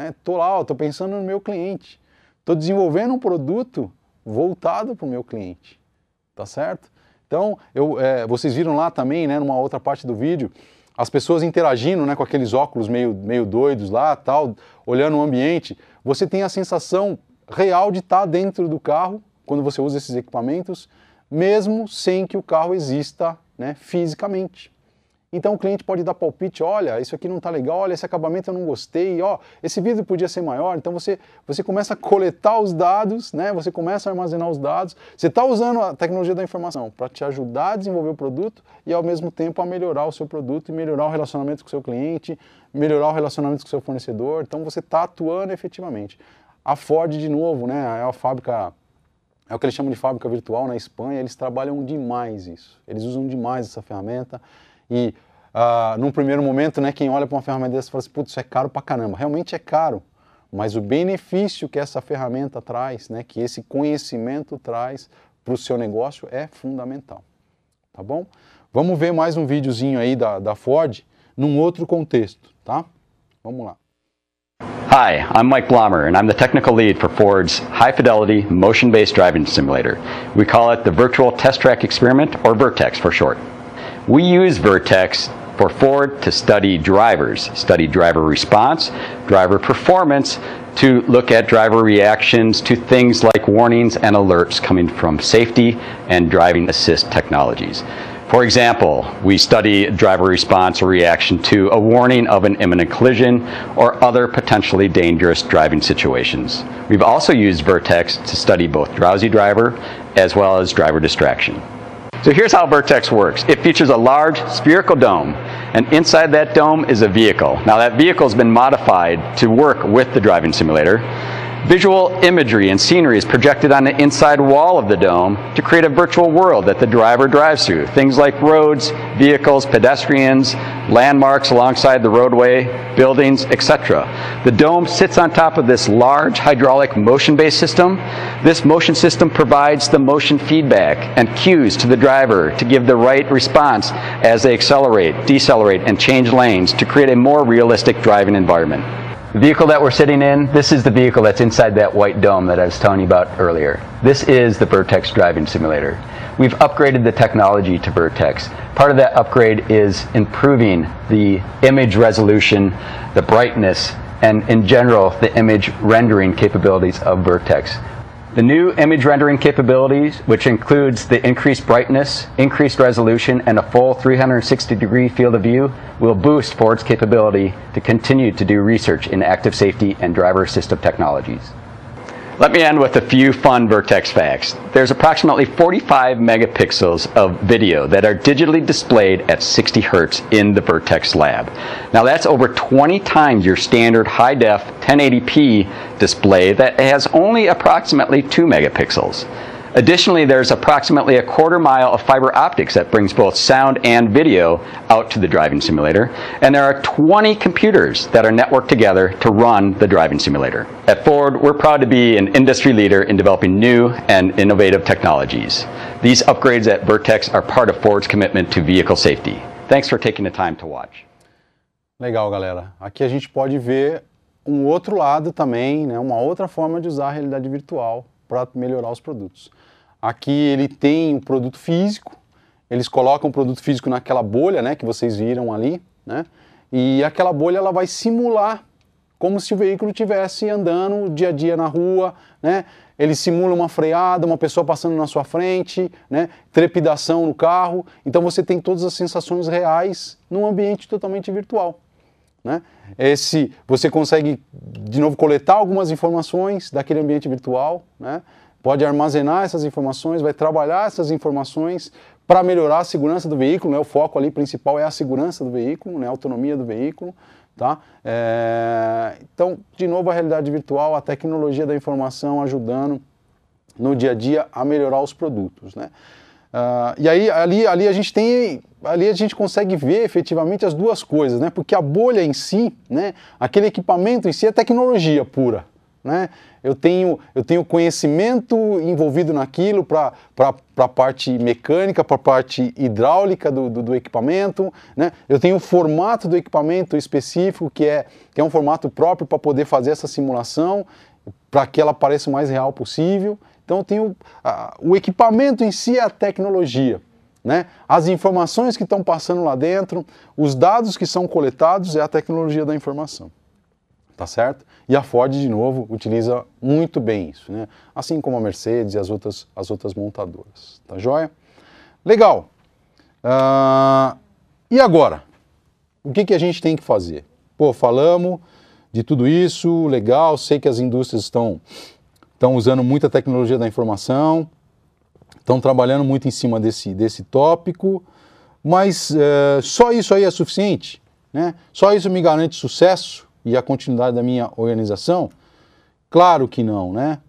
Estou lá, estou pensando no meu cliente. Estou desenvolvendo um produto voltado para o meu cliente. Tá certo? Então, vocês viram lá também, né, numa outra parte do vídeo, as pessoas interagindo, né, com aqueles óculos meio doidos lá, tal, olhando o ambiente. Você tem a sensação real de estar dentro do carro quando você usa esses equipamentos, mesmo sem que o carro exista, né, fisicamente. Então o cliente pode dar palpite, olha, isso aqui não está legal, olha, esse acabamento eu não gostei, ó, esse vidro podia ser maior. Então você começa a coletar os dados, né, você começa a armazenar os dados, você está usando a tecnologia da informação para te ajudar a desenvolver o produto e ao mesmo tempo a melhorar o seu produto e melhorar o relacionamento com o seu cliente, melhorar o relacionamento com o seu fornecedor. Então você está atuando efetivamente. A Ford, de novo, né, é a fábrica, é o que eles chamam de fábrica virtual na Espanha, eles trabalham demais isso, eles usam demais essa ferramenta e num primeiro momento, né, quem olha para uma ferramenta dessa fala assim, putz, isso é caro pra caramba, realmente é caro, mas o benefício que essa ferramenta traz, né, que esse conhecimento traz para o seu negócio é fundamental, tá bom? Vamos ver mais um videozinho aí da Ford num outro contexto, tá? Vamos lá. Hi, I'm Mike Blommer, and I'm the technical lead for Ford's high-fidelity, motion-based driving simulator. We call it the Virtual Test Track Experiment, or VRTEX for short. We use VRTEX for Ford to study drivers, study driver response, driver performance, to look at driver reactions to things like warnings and alerts coming from safety and driving assist technologies. For example, we study driver response or reaction to a warning of an imminent collision or other potentially dangerous driving situations. We've also used VRTEX to study both drowsy driver as well as driver distraction. So here's how VRTEX works. It features a large spherical dome, and inside that dome is a vehicle. Now that vehicle has been modified to work with the driving simulator. Visual imagery and scenery is projected on the inside wall of the dome to create a virtual world that the driver drives through. Things like roads, vehicles, pedestrians, landmarks alongside the roadway, buildings, etc. The dome sits on top of this large hydraulic motion-based system. This motion system provides the motion feedback and cues to the driver to give the right response as they accelerate, decelerate, and change lanes to create a more realistic driving environment. The vehicle that we're sitting in, this is the vehicle that's inside that white dome that I was telling you about earlier. This is the VRTEX driving simulator. We've upgraded the technology to VRTEX. Part of that upgrade is improving the image resolution, the brightness, and in general, the image rendering capabilities of VRTEX. The new image rendering capabilities, which includes the increased brightness, increased resolution, and a full 360-degree field of view, will boost Ford's capability to continue to do research in active safety and driver assistive technologies. Let me end with a few fun Vertex facts. There's approximately 45 megapixels of video that are digitally displayed at 60 hertz in the Vertex lab. Now that's over 20 times your standard high-def 1080p display that has only approximately 2 megapixels. Additionally, there's approximately a quarter mile of fiber optics that brings both sound and video out to the driving simulator, and there are 20 computers that are networked together to run the driving simulator. At Ford, we're proud to be an industry leader in developing new and innovative technologies. These upgrades at Vertex are part of Ford's commitment to vehicle safety. Thanks for taking the time to watch. Legal, galera. Aqui a gente pode ver um outro lado também, né, uma outra forma de usar a realidade virtual para melhorar os produtos. Aqui ele tem o produto físico, eles colocam o produto físico naquela bolha, né, que vocês viram ali, né, e aquela bolha ela vai simular como se o veículo estivesse andando dia a dia na rua, né, ele simula uma freada, uma pessoa passando na sua frente, né, trepidação no carro, então você tem todas as sensações reais num ambiente totalmente virtual. Né? Você consegue, de novo, coletar algumas informações daquele ambiente virtual, né? Pode armazenar essas informações, vai trabalhar essas informações para melhorar a segurança do veículo, né? O foco ali principal é a segurança do veículo, né? A autonomia do veículo. Tá? Então, de novo, a realidade virtual, a tecnologia da informação ajudando no dia a dia a melhorar os produtos. Né? E aí, ali a gente consegue ver efetivamente as duas coisas, né? Porque a bolha em si, né? Aquele equipamento em si é tecnologia pura. Né? Eu tenho conhecimento envolvido naquilo para a parte mecânica, para a parte hidráulica do equipamento, né? Eu tenho o formato do equipamento específico, que é um formato próprio para poder fazer essa simulação, para que ela pareça o mais real possível. Então eu tenho o equipamento em si é a tecnologia, né? As informações que estão passando lá dentro, os dados que são coletados é a tecnologia da informação, tá certo? E a Ford, de novo, utiliza muito bem isso, né? Assim como a Mercedes e as outras montadoras, tá joia? Legal! E agora? O que a gente tem que fazer? Pô, falamos de tudo isso, legal, sei que as indústrias estão usando muita tecnologia da informação, estão trabalhando muito em cima desse tópico, mas só isso aí é suficiente? Né? Só isso me garante sucesso e a continuidade da minha organização? Claro que não, né?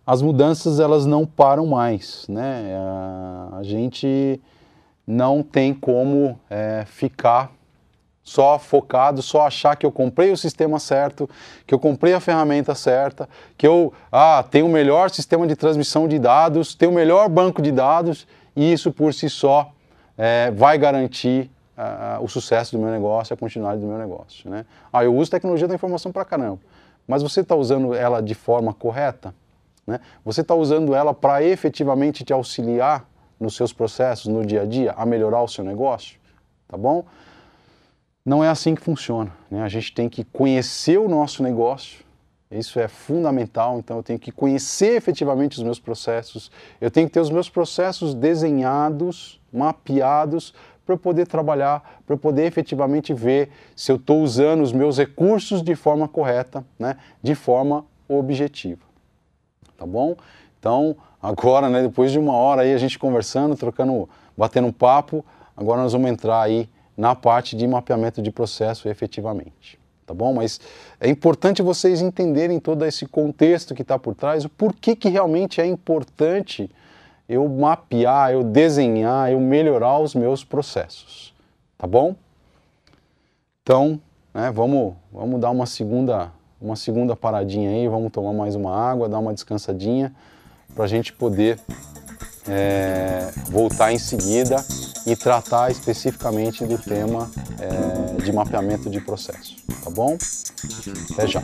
As mudanças, elas não param mais, né? A gente não tem como ficar só focado, só achar que eu comprei o sistema certo, que eu comprei a ferramenta certa, que eu tenho o melhor sistema de transmissão de dados, tenho o melhor banco de dados, e isso por si só vai garantir o sucesso do meu negócio, a continuidade do meu negócio. Né? Eu uso tecnologia da informação pra caramba, mas você está usando ela de forma correta? Né? Você está usando ela para efetivamente te auxiliar nos seus processos, no dia a dia, a melhorar o seu negócio? Tá bom? Não é assim que funciona, né? A gente tem que conhecer o nosso negócio, isso é fundamental, então eu tenho que conhecer efetivamente os meus processos, eu tenho que ter os meus processos desenhados, mapeados, para eu poder trabalhar, para eu poder efetivamente ver se eu estou usando os meus recursos de forma correta, né? De forma objetiva, tá bom? Então, agora, né, depois de uma hora aí a gente conversando, batendo um papo, agora nós vamos entrar aí na parte de mapeamento de processo efetivamente, tá bom? Mas é importante vocês entenderem todo esse contexto que está por trás, o porquê que realmente é importante eu mapear, eu desenhar, eu melhorar os meus processos, tá bom? Então, né, vamos dar uma segunda paradinha aí, vamos tomar mais uma água, dar uma descansadinha, para a gente poder voltar em seguida e tratar especificamente do tema de mapeamento de processo, tá bom? Até já!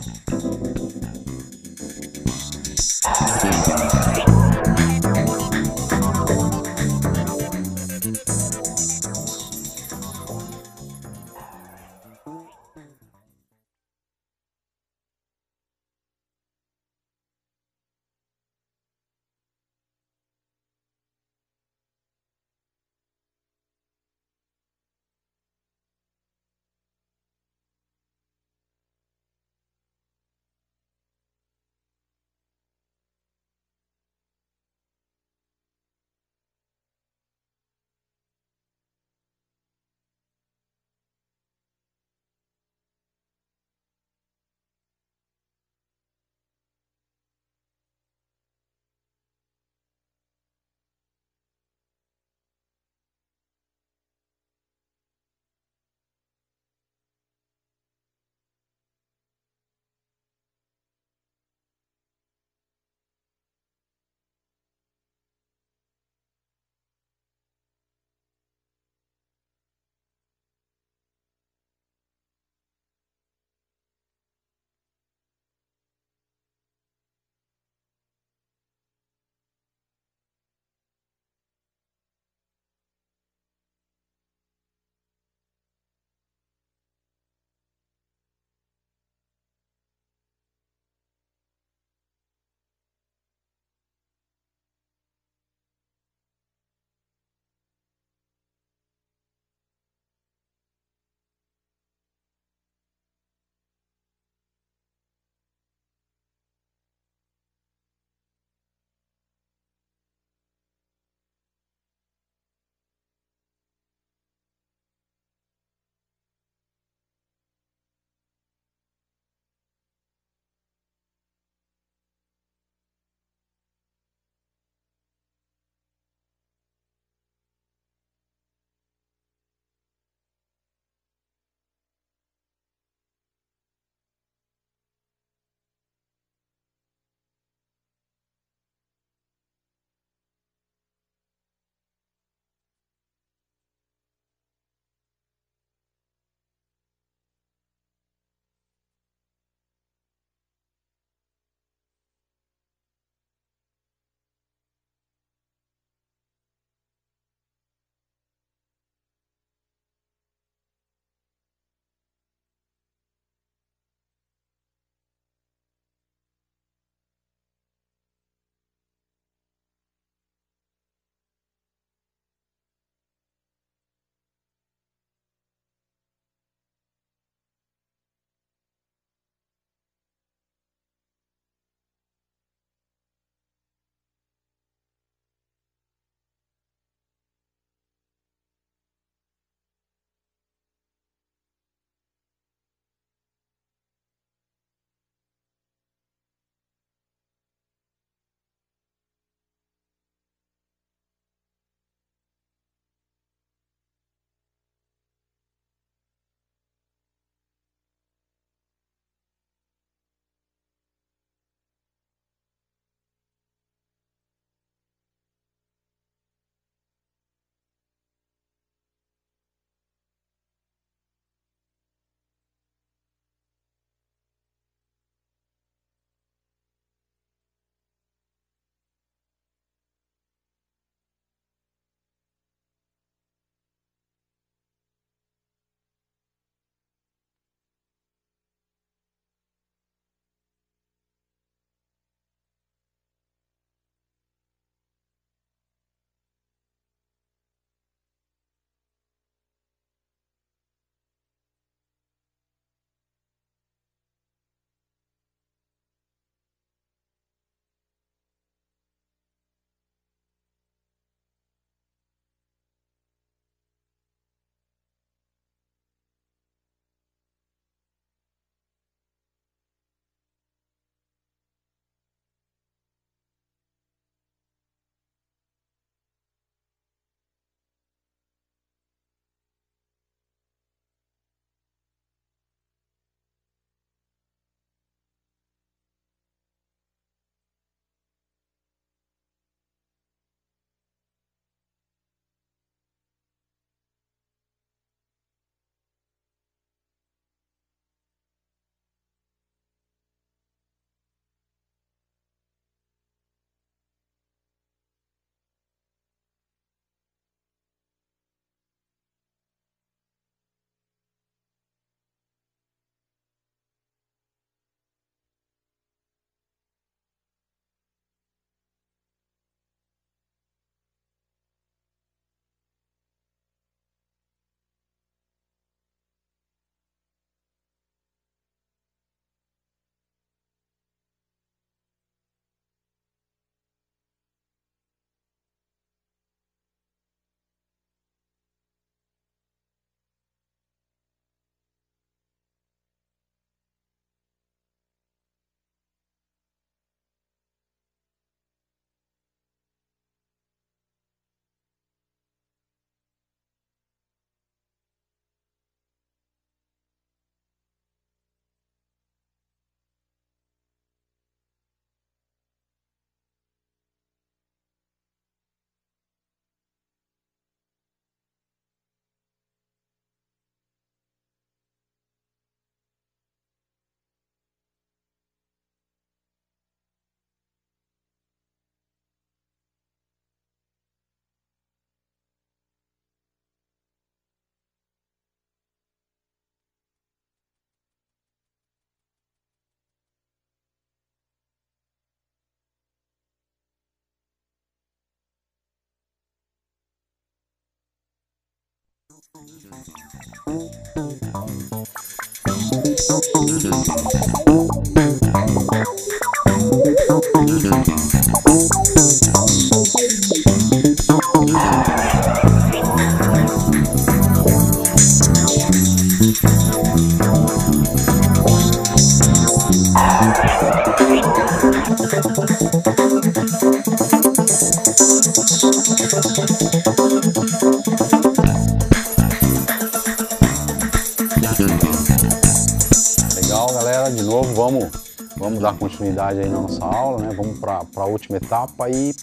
Legal, galera, de novo vamos dar continuidade aí na nossa aula, né? Vamos para a última etapa e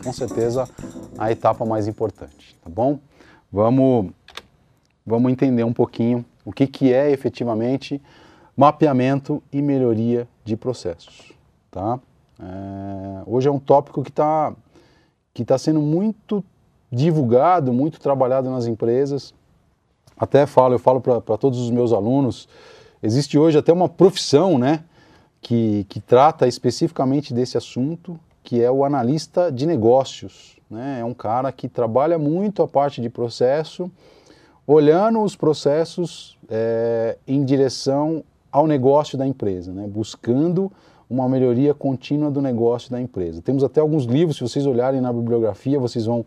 com certeza a etapa mais importante, tá bom? Vamos entender um pouquinho o que é efetivamente mapeamento e melhoria de processos, tá? Hoje é um tópico que tá sendo muito divulgado, muito trabalhado nas empresas. Até eu falo para todos os meus alunos, existe hoje até uma profissão, né, que trata especificamente desse assunto, que é o analista de negócios, né? É um cara que trabalha muito a parte de processo, olhando os processos em direção ao negócio da empresa, né? Buscando uma melhoria contínua do negócio da empresa. Temos até alguns livros, se vocês olharem na bibliografia, vocês vão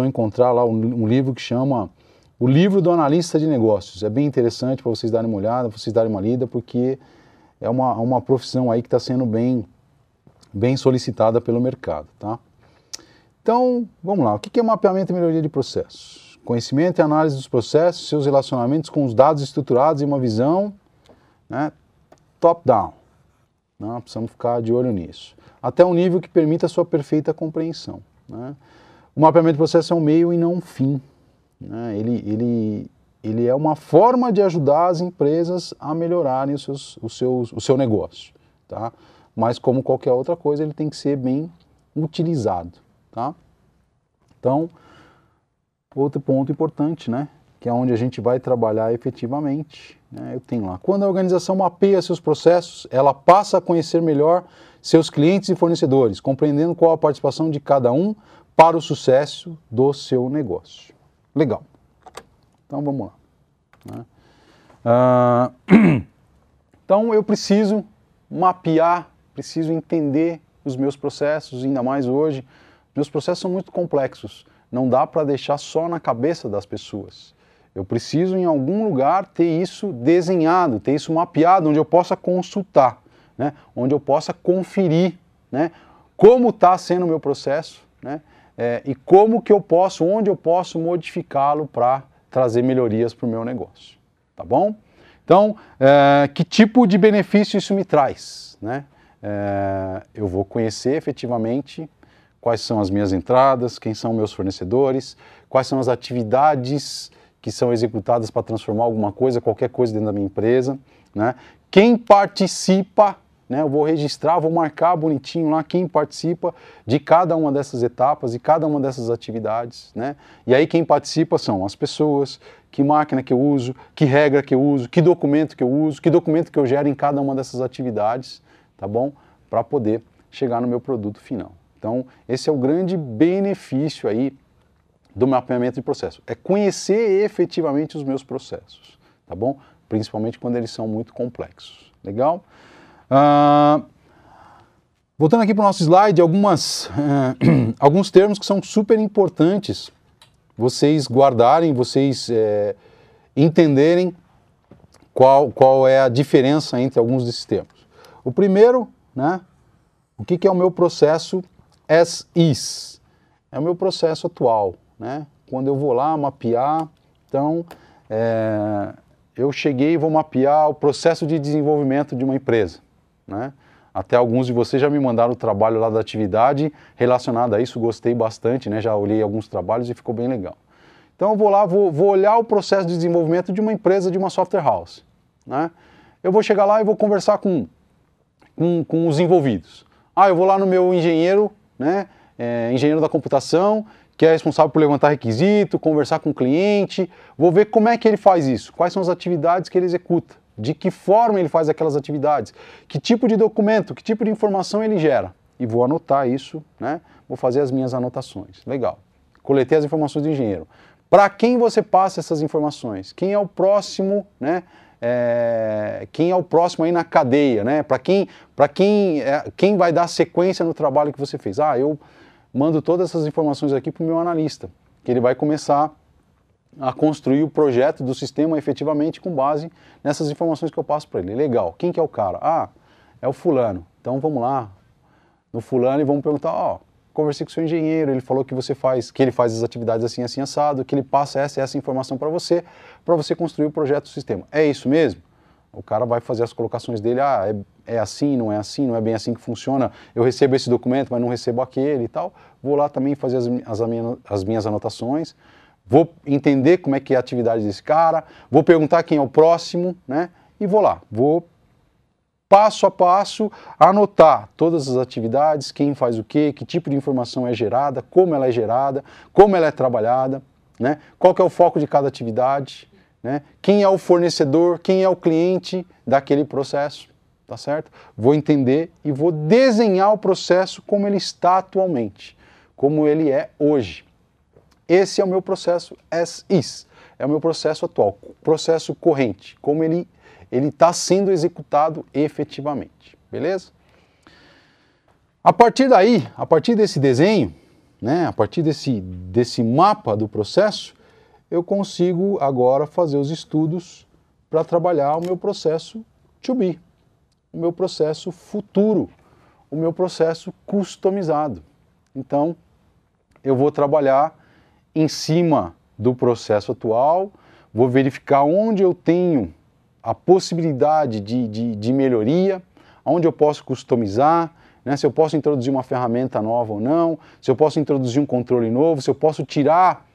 encontrar lá um livro que chama O Livro do Analista de Negócios. É bem interessante para vocês darem uma olhada, para vocês darem uma lida, porque é uma profissão aí que está sendo bem solicitada pelo mercado, tá? Então, vamos lá. O que é mapeamento e melhoria de processos? Conhecimento e análise dos processos, seus relacionamentos com os dados estruturados e uma visão, né, top-down. Né? Precisamos ficar de olho nisso. Até um nível que permita a sua perfeita compreensão, né? O mapeamento de processo é um meio e não um fim, né? Ele é uma forma de ajudar as empresas a melhorarem o seu negócio, tá? Mas como qualquer outra coisa, ele tem que ser bem utilizado, tá? Então, outro ponto importante, né, que é onde a gente vai trabalhar efetivamente, né, eu tenho lá. Quando a organização mapeia seus processos, ela passa a conhecer melhor seus clientes e fornecedores, compreendendo qual a participação de cada um para o sucesso do seu negócio. Legal. Então, vamos lá. Né? Então, eu preciso mapear, preciso entender os meus processos, ainda mais hoje. Meus processos são muito complexos. Não dá para deixar só na cabeça das pessoas. Eu preciso, em algum lugar, ter isso desenhado, ter isso mapeado, onde eu possa consultar, né? Onde eu possa conferir, né, como está sendo o meu processo, né? E como que eu posso, onde eu posso modificá-lo para trazer melhorias para o meu negócio, tá bom? Então, que tipo de benefício isso me traz, né? Eu vou conhecer efetivamente quais são as minhas entradas, quem são meus fornecedores, quais são as atividades que são executadas para transformar alguma coisa, qualquer coisa dentro da minha empresa, né? Quem participa, né? Eu vou registrar, vou marcar bonitinho lá quem participa de cada uma dessas etapas e cada uma dessas atividades, né? E aí quem participa são as pessoas, que máquina que eu uso, que regra que eu uso, que documento que eu uso, que documento que eu gero em cada uma dessas atividades, tá bom? Para poder chegar no meu produto final. Então, esse é o grande benefício aí do mapeamento de processo. É conhecer efetivamente os meus processos, tá bom? Principalmente quando eles são muito complexos. Legal? Voltando aqui para o nosso slide, alguns termos que são super importantes vocês guardarem, vocês entenderem qual é a diferença entre alguns desses termos. O primeiro, né? O que é o meu processo as is? É o meu processo atual, né? Quando eu vou lá mapear, então eu cheguei e vou mapear o processo de desenvolvimento de uma empresa, né? Até alguns de vocês já me mandaram o trabalho lá da atividade relacionado a isso, gostei bastante, né? Já olhei alguns trabalhos e ficou bem legal. Então eu vou lá, vou olhar o processo de desenvolvimento de uma empresa, de uma software house, né? Eu vou chegar lá e vou conversar com os envolvidos. Eu vou lá no meu engenheiro, né? Engenheiro da computação, que é responsável por levantar requisito, conversar com o cliente, vou ver como é que ele faz isso, quais são as atividades que ele executa, de que forma ele faz aquelas atividades, que tipo de documento, que tipo de informação ele gera. E vou anotar isso, né? Vou fazer as minhas anotações. Legal. Coletei as informações do engenheiro. Para quem você passa essas informações? Quem é o próximo, né? Quem é o próximo aí na cadeia, né? Quem vai dar sequência no trabalho que você fez? Ah, eu mando todas essas informações aqui para o meu analista, que ele vai começar a construir o projeto do sistema efetivamente com base nessas informações que eu passo para ele. Legal. Quem que é o cara? Ah, é o fulano. Então vamos lá no fulano e vamos perguntar, ó, conversei com o seu engenheiro, ele falou que ele faz as atividades assim, assim, assado, que ele passa essa informação para você construir o projeto do sistema. É isso mesmo? O cara vai fazer as colocações dele, é assim, não é bem assim que funciona, eu recebo esse documento, mas não recebo aquele e tal. Vou lá também fazer as minhas anotações, vou entender como é que é a atividade desse cara, vou perguntar quem é o próximo, né? E vou passo a passo anotar todas as atividades, quem faz o quê, que tipo de informação é gerada, como ela é trabalhada, né? Qual que é o foco de cada atividade, né? Quem é o fornecedor, quem é o cliente daquele processo, tá certo? Vou entender e vou desenhar o processo como ele está atualmente, como ele é hoje. Esse é o meu processo as is, é o meu processo atual, processo corrente, como ele está sendo executado efetivamente, beleza? A partir daí, a partir desse desenho, né, a partir desse mapa do processo, eu consigo agora fazer os estudos para trabalhar o meu processo to be, o meu processo futuro, o meu processo customizado. Então, eu vou trabalhar em cima do processo atual, vou verificar onde eu tenho a possibilidade de melhoria, onde eu posso customizar, né, se eu posso introduzir uma ferramenta nova ou não, se eu posso introduzir um controle novo, se eu posso tirar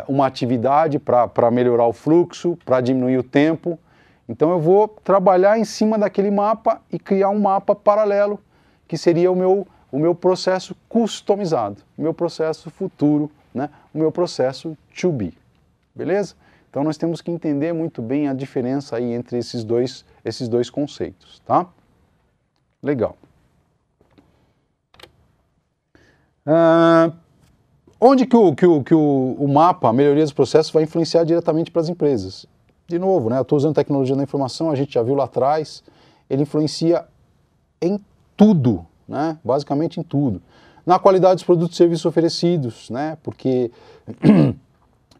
uma atividade para melhorar o fluxo, para diminuir o tempo. Então eu vou trabalhar em cima daquele mapa e criar um mapa paralelo, que seria o meu processo customizado, o meu processo futuro, né, o meu processo to be. Beleza? Então nós temos que entender muito bem a diferença aí entre esses dois conceitos, tá? Legal. Onde que o mapa, a melhoria dos processos, vai influenciar diretamente para as empresas? De novo, né, eu estou usando tecnologia da informação, a gente já viu lá atrás, ele influencia em tudo, né, basicamente em tudo. Na qualidade dos produtos e serviços oferecidos, né, porque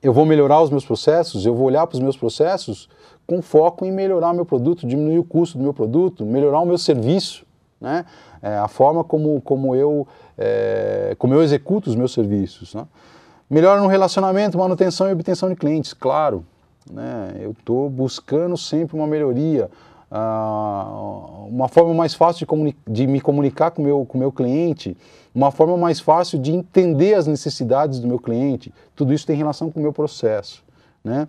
eu vou melhorar os meus processos, eu vou olhar para os meus processos com foco em melhorar meu produto, diminuir o custo do meu produto, melhorar o meu serviço, né? A forma como eu executo os meus serviços, né? Melhora no relacionamento, manutenção e obtenção de clientes, claro, né? Eu estou buscando sempre uma melhoria, uma forma mais fácil de me comunicar com o meu cliente, uma forma mais fácil de entender as necessidades do meu cliente. Tudo isso tem relação com o meu processo, né?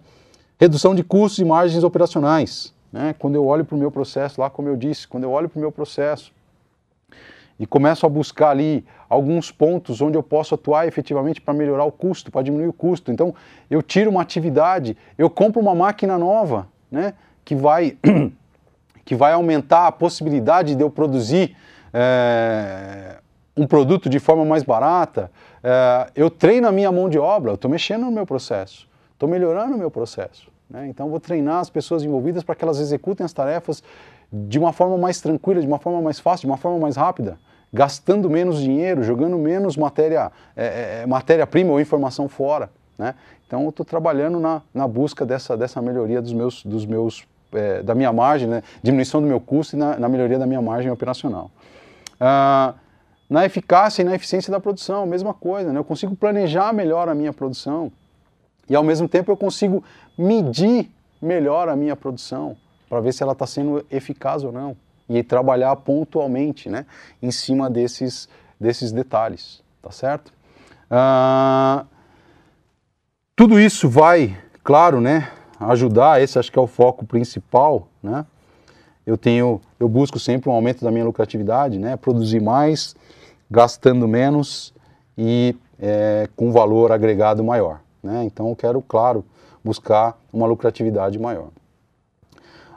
Redução de custos e margens operacionais, né? Quando eu olho para o meu processo, lá como eu disse, quando eu olho para o meu processo e começo a buscar ali alguns pontos onde eu posso atuar efetivamente para melhorar o custo, para diminuir o custo. Então, eu tiro uma atividade, eu compro uma máquina nova, né, que vai aumentar a possibilidade de eu produzir um produto de forma mais barata. Eu treino a minha mão de obra, eu estou mexendo no meu processo, estou melhorando o meu processo, né? Então, vou treinar as pessoas envolvidas para que elas executem as tarefas de uma forma mais tranquila, de uma forma mais fácil, de uma forma mais rápida, gastando menos dinheiro, jogando menos matéria-prima ou informação fora, né? Então eu estou trabalhando na busca dessa melhoria da minha margem, né? Diminuição do meu custo e na melhoria da minha margem operacional. Na eficácia e na eficiência da produção, mesma coisa, né? Eu consigo planejar melhor a minha produção e ao mesmo tempo eu consigo medir melhor a minha produção, para ver se ela está sendo eficaz ou não, e trabalhar pontualmente, né, em cima desses detalhes, tá certo? Tudo isso vai, claro, né, ajudar, esse acho que é o foco principal, né? Eu busco sempre um aumento da minha lucratividade, né, produzir mais, gastando menos e com valor agregado maior, né? Então eu quero, claro, buscar uma lucratividade maior.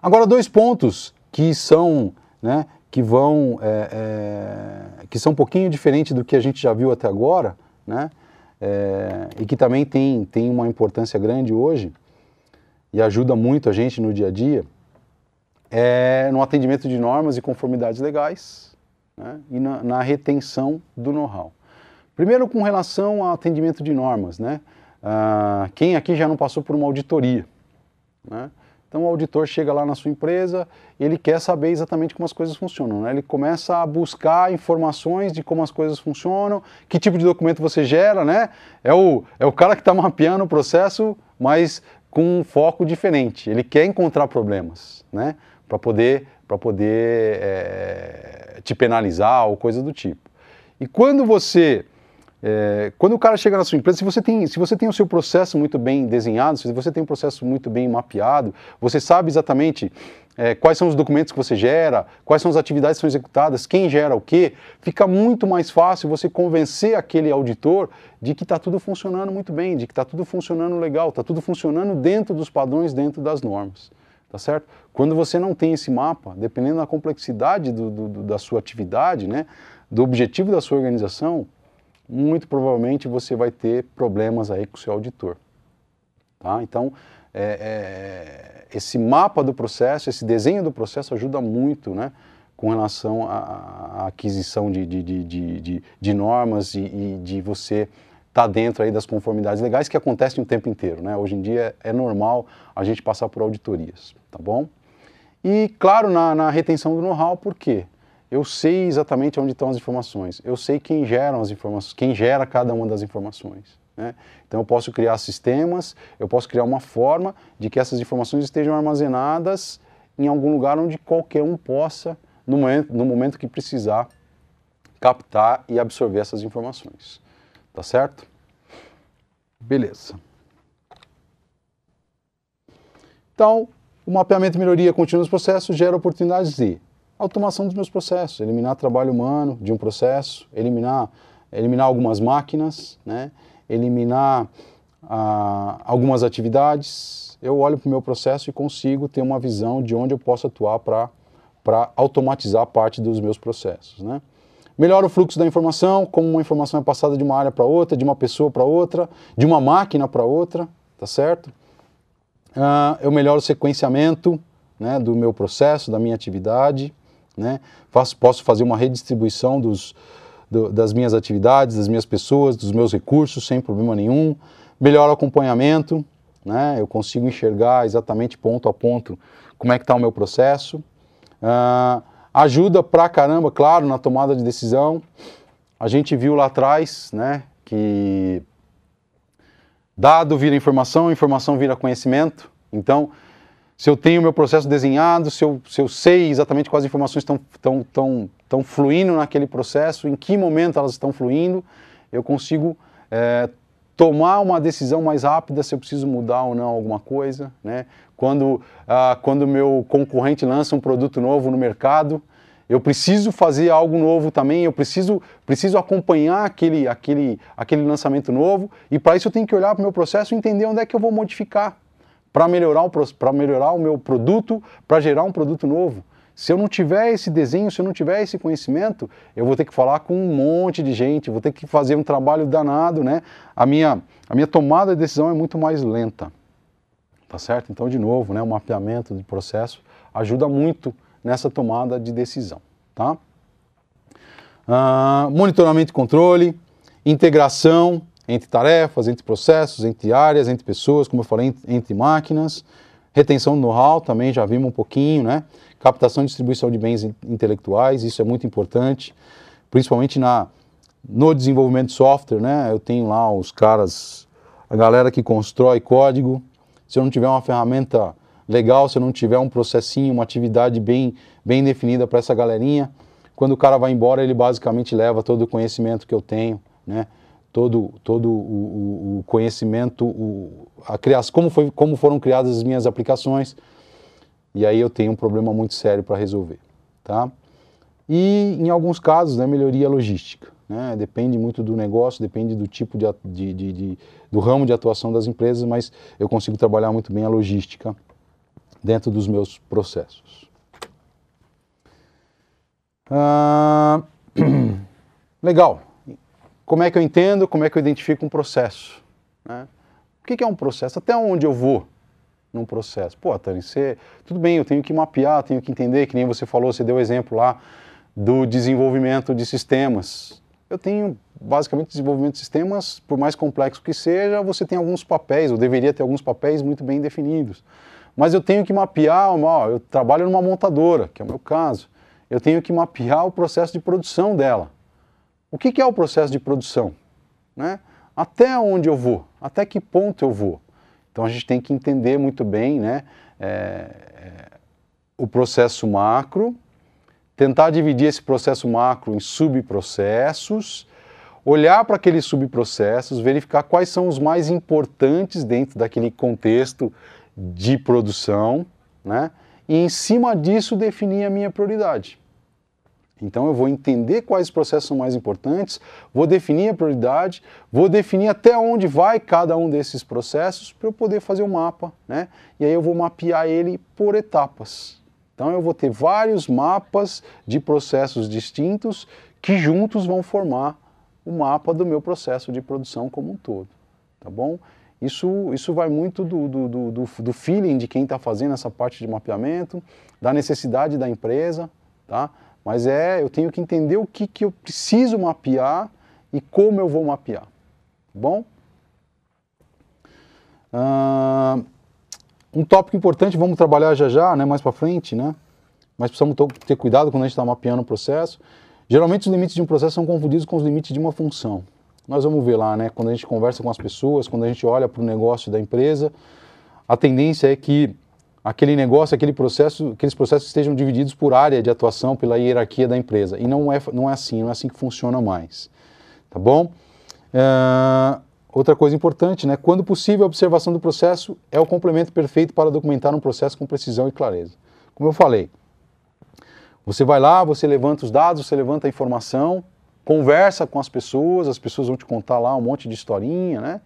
Agora, dois pontos que são, né, que são um pouquinho diferentes do que a gente já viu até agora, né, e que também tem uma importância grande hoje e ajuda muito a gente no dia a dia, no atendimento de normas e conformidades legais, né, e na retenção do know-how. Primeiro, com relação ao atendimento de normas, né? Quem aqui já não passou por uma auditoria, né? Então o auditor chega lá na sua empresa, ele quer saber exatamente como as coisas funcionam, né? Ele começa a buscar informações de como as coisas funcionam, que tipo de documento você gera, né? É o cara que está mapeando o processo, mas com um foco diferente. Ele quer encontrar problemas, né? Para poder te penalizar ou coisa do tipo. E quando o cara chega na sua empresa, se você tem o seu processo muito bem desenhado, se você tem um processo muito bem mapeado, você sabe exatamente quais são os documentos que você gera, quais são as atividades que são executadas, quem gera o quê, fica muito mais fácil você convencer aquele auditor de que está tudo funcionando muito bem, de que está tudo funcionando legal, está tudo funcionando dentro dos padrões, dentro das normas. Tá certo? Quando você não tem esse mapa, dependendo da complexidade da sua atividade, né, do objetivo da sua organização, muito provavelmente você vai ter problemas aí com o seu auditor. Tá? Então, esse mapa do processo, esse desenho do processo ajuda muito, né, com relação à aquisição de normas e de você estar dentro aí das conformidades legais que acontecem o tempo inteiro, né? Hoje em dia é normal a gente passar por auditorias, tá bom? E claro, na retenção do know-how, por quê? Eu sei exatamente onde estão as informações, eu sei quem gera as informações, quem gera cada uma das informações, né? Então eu posso criar sistemas, eu posso criar uma forma de que essas informações estejam armazenadas em algum lugar onde qualquer um possa, no momento que precisar, captar e absorver essas informações. Tá certo? Beleza. Então, o mapeamento e melhoria contínua dos processos gera oportunidades de automação dos meus processos, eliminar trabalho humano de um processo, eliminar algumas máquinas, né? Eliminar algumas atividades. Eu olho para o meu processo e consigo ter uma visão de onde eu posso atuar para automatizar parte dos meus processos, né? Melhora o fluxo da informação, como uma informação é passada de uma área para outra, de uma pessoa para outra, de uma máquina para outra, tá certo? Eu melhoro o sequenciamento, né, do meu processo, da minha atividade, né? Posso fazer uma redistribuição das minhas atividades, das minhas pessoas, dos meus recursos, sem problema nenhum. Melhora o acompanhamento, né? Eu consigo enxergar exatamente ponto a ponto como é que está o meu processo. Ajuda pra caramba, claro, na tomada de decisão. A gente viu lá atrás, né, que dado vira informação, informação vira conhecimento. Então, se eu tenho o meu processo desenhado, se eu sei exatamente quais informações estão fluindo naquele processo, em que momento elas estão fluindo, eu consigo tomar uma decisão mais rápida se eu preciso mudar ou não alguma coisa, né? Quando o meu concorrente lança um produto novo no mercado, eu preciso fazer algo novo também, eu preciso acompanhar aquele lançamento novo, e para isso eu tenho que olhar para o meu processo e entender onde é que eu vou modificar para melhorar o meu produto, para gerar um produto novo. Se eu não tiver esse desenho, se eu não tiver esse conhecimento, eu vou ter que falar com um monte de gente, vou ter que fazer um trabalho danado, né? A minha tomada de decisão é muito mais lenta, tá certo? Então, de novo, né, o mapeamento do processo ajuda muito nessa tomada de decisão, tá? Monitoramento e controle, integração entre tarefas, entre processos, entre áreas, entre pessoas, como eu falei, entre máquinas, retenção do know-how, também já vimos um pouquinho, né? Captação e distribuição de bens intelectuais, isso é muito importante, principalmente no desenvolvimento de software, né? Eu tenho lá os caras, a galera que constrói código. Se eu não tiver uma ferramenta legal, se eu não tiver um processinho, uma atividade bem definida para essa galerinha, quando o cara vai embora, ele basicamente leva todo o conhecimento que eu tenho, né? Todo o conhecimento, como foram criadas as minhas aplicações, e aí eu tenho um problema muito sério para resolver, tá? E em alguns casos, né, melhoria logística, né? Depende muito do negócio, depende do tipo do ramo de atuação das empresas, mas eu consigo trabalhar muito bem a logística dentro dos meus processos. Legal. como é que eu entendo, como é que eu identifico um processo? Né? O que é um processo? Até onde eu vou num processo? Pô, Tânia, tudo bem, eu tenho que mapear, tenho que entender, que nem você falou, você deu o exemplo lá do desenvolvimento de sistemas. Eu tenho, basicamente, desenvolvimento de sistemas, por mais complexo que seja, você tem alguns papéis, ou deveria ter alguns papéis muito bem definidos. Mas eu tenho que mapear, eu trabalho numa montadora, que é o meu caso, eu tenho que mapear o processo de produção dela. O que é o processo de produção? Né? Até onde eu vou? Até que ponto eu vou? Então a gente tem que entender muito bem, né, o processo macro, tentar dividir esse processo macro em subprocessos, olhar para aqueles subprocessos, verificar quais são os mais importantes dentro daquele contexto de produção, né? E em cima disso definir a minha prioridade. Então eu vou entender quais processos são mais importantes, vou definir a prioridade, vou definir até onde vai cada um desses processos para eu poder fazer um mapa, né? E aí eu vou mapear ele por etapas. Então eu vou ter vários mapas de processos distintos que juntos vão formar o mapa do meu processo de produção como um todo, tá bom? Isso vai muito do feeling de quem está fazendo essa parte de mapeamento, da necessidade da empresa, tá? Mas eu tenho que entender o que eu preciso mapear e como eu vou mapear, tá bom? Um tópico importante, vamos trabalhar já, né, mais para frente, né? Mas precisamos ter cuidado quando a gente está mapeando o processo. Geralmente os limites de um processo são confundidos com os limites de uma função. Nós vamos ver lá, né, quando a gente conversa com as pessoas, quando a gente olha para o negócio da empresa, a tendência é que aquele negócio, aqueles processos estejam divididos por área de atuação, pela hierarquia da empresa. E não é assim que funciona mais. Tá bom? Outra coisa importante, né, quando possível, a observação do processo é o complemento perfeito para documentar um processo com precisão e clareza. Como eu falei, você vai lá, você levanta os dados, você levanta a informação, conversa com as pessoas vão te contar lá um monte de historinha, né?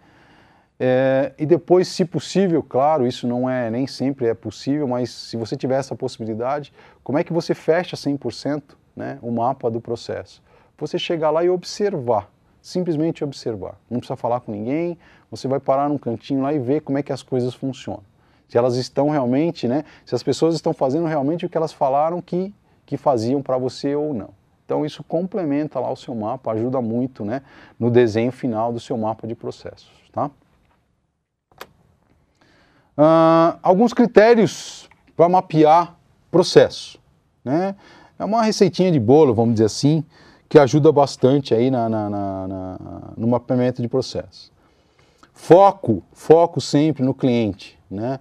E depois, se possível, claro, isso nem sempre é possível, mas se você tiver essa possibilidade, como é que você fecha 100%, né, o mapa do processo? Você chegar lá e observar, simplesmente observar. Não precisa falar com ninguém, você vai parar num cantinho lá e ver como é que as coisas funcionam. Se elas estão realmente, né, se as pessoas estão fazendo realmente o que elas falaram que faziam para você ou não. Então isso complementa lá o seu mapa, ajuda muito, né, no desenho final do seu mapa de processos, tá? Alguns critérios para mapear processo, né? É uma receitinha de bolo, vamos dizer assim, que ajuda bastante aí no mapeamento de processo. Foco sempre no cliente, né?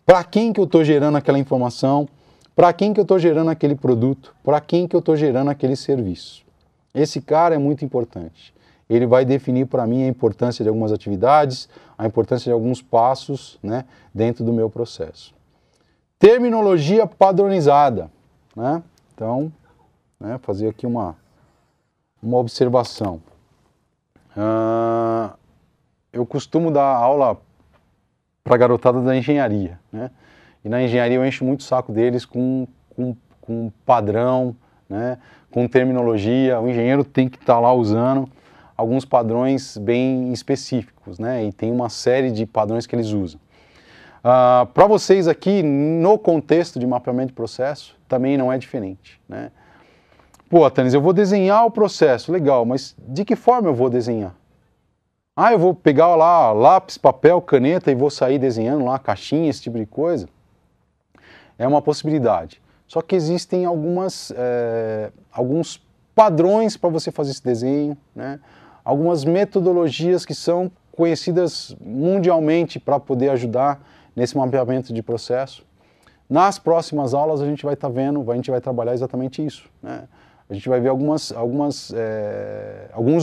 Para quem que eu estou gerando aquela informação? Para quem que eu estou gerando aquele produto? Para quem que eu estou gerando aquele serviço? Esse cara é muito importante. Ele vai definir para mim a importância de algumas atividades, a importância de alguns passos, né, dentro do meu processo. Terminologia padronizada, né? Então, né, fazer aqui uma observação. Eu costumo dar aula para a garotada da engenharia, né? E na engenharia eu encho muito o saco deles com padrão, né, com terminologia. O engenheiro tem que estar lá usando alguns padrões bem específicos, né, e tem uma série de padrões que eles usam. Para vocês aqui, no contexto de mapeamento de processo, também não é diferente, né? Pô, Tânis, eu vou desenhar o processo, legal, mas de que forma eu vou desenhar? Eu vou pegar lá lápis, papel, caneta e vou sair desenhando lá caixinha, esse tipo de coisa? É uma possibilidade. Só que existem alguns padrões para você fazer esse desenho, né? Algumas metodologias que são conhecidas mundialmente para poder ajudar nesse mapeamento de processo. Nas próximas aulas a gente vai estar vendo, a gente vai trabalhar exatamente isso, né? A gente vai ver alguns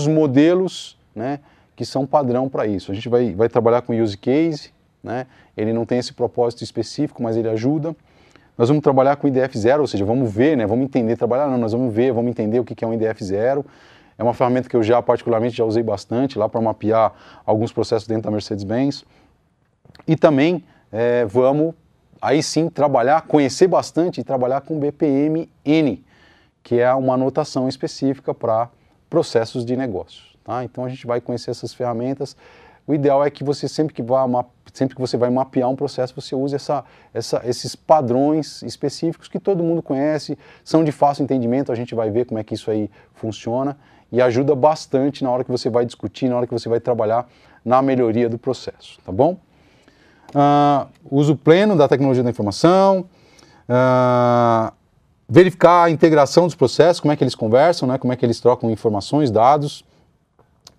modelos, né, que são padrão para isso. A gente vai trabalhar com use case, né? Ele não tem esse propósito específico, mas ele ajuda. Nós vamos trabalhar com IDF 0, ou seja, vamos ver, né, vamos entender, nós vamos ver, vamos entender o que é um IDF 0. É uma ferramenta que eu particularmente usei bastante lá para mapear alguns processos dentro da Mercedes-Benz. E também vamos, aí sim, conhecer bastante e trabalhar com BPMN, que é uma anotação específica para processos de negócios, tá? Então a gente vai conhecer essas ferramentas. O ideal é que você sempre que você vai mapear um processo, você use esses padrões específicos que todo mundo conhece, são de fácil entendimento, a gente vai ver como é que isso aí funciona e ajuda bastante na hora que você vai discutir, na hora que você vai trabalhar na melhoria do processo, tá bom? Uso pleno da tecnologia da informação, verificar a integração dos processos, como é que eles conversam, né, como é que eles trocam informações, dados.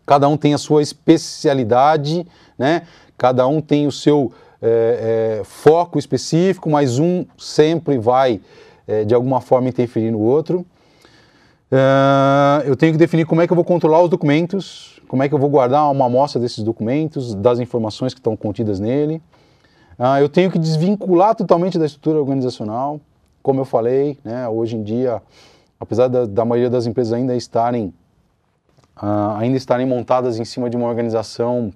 Cada um tem a sua especialidade, né? Cada um tem o seu foco específico, mas um sempre vai, de alguma forma, interferir no outro. Eu tenho que definir como é que eu vou controlar os documentos, como é que eu vou guardar uma amostra desses documentos, das informações que estão contidas nele. Eu tenho que desvincular totalmente da estrutura organizacional, como eu falei, né? Hoje em dia, apesar da maioria das empresas ainda estarem montadas em cima de uma organização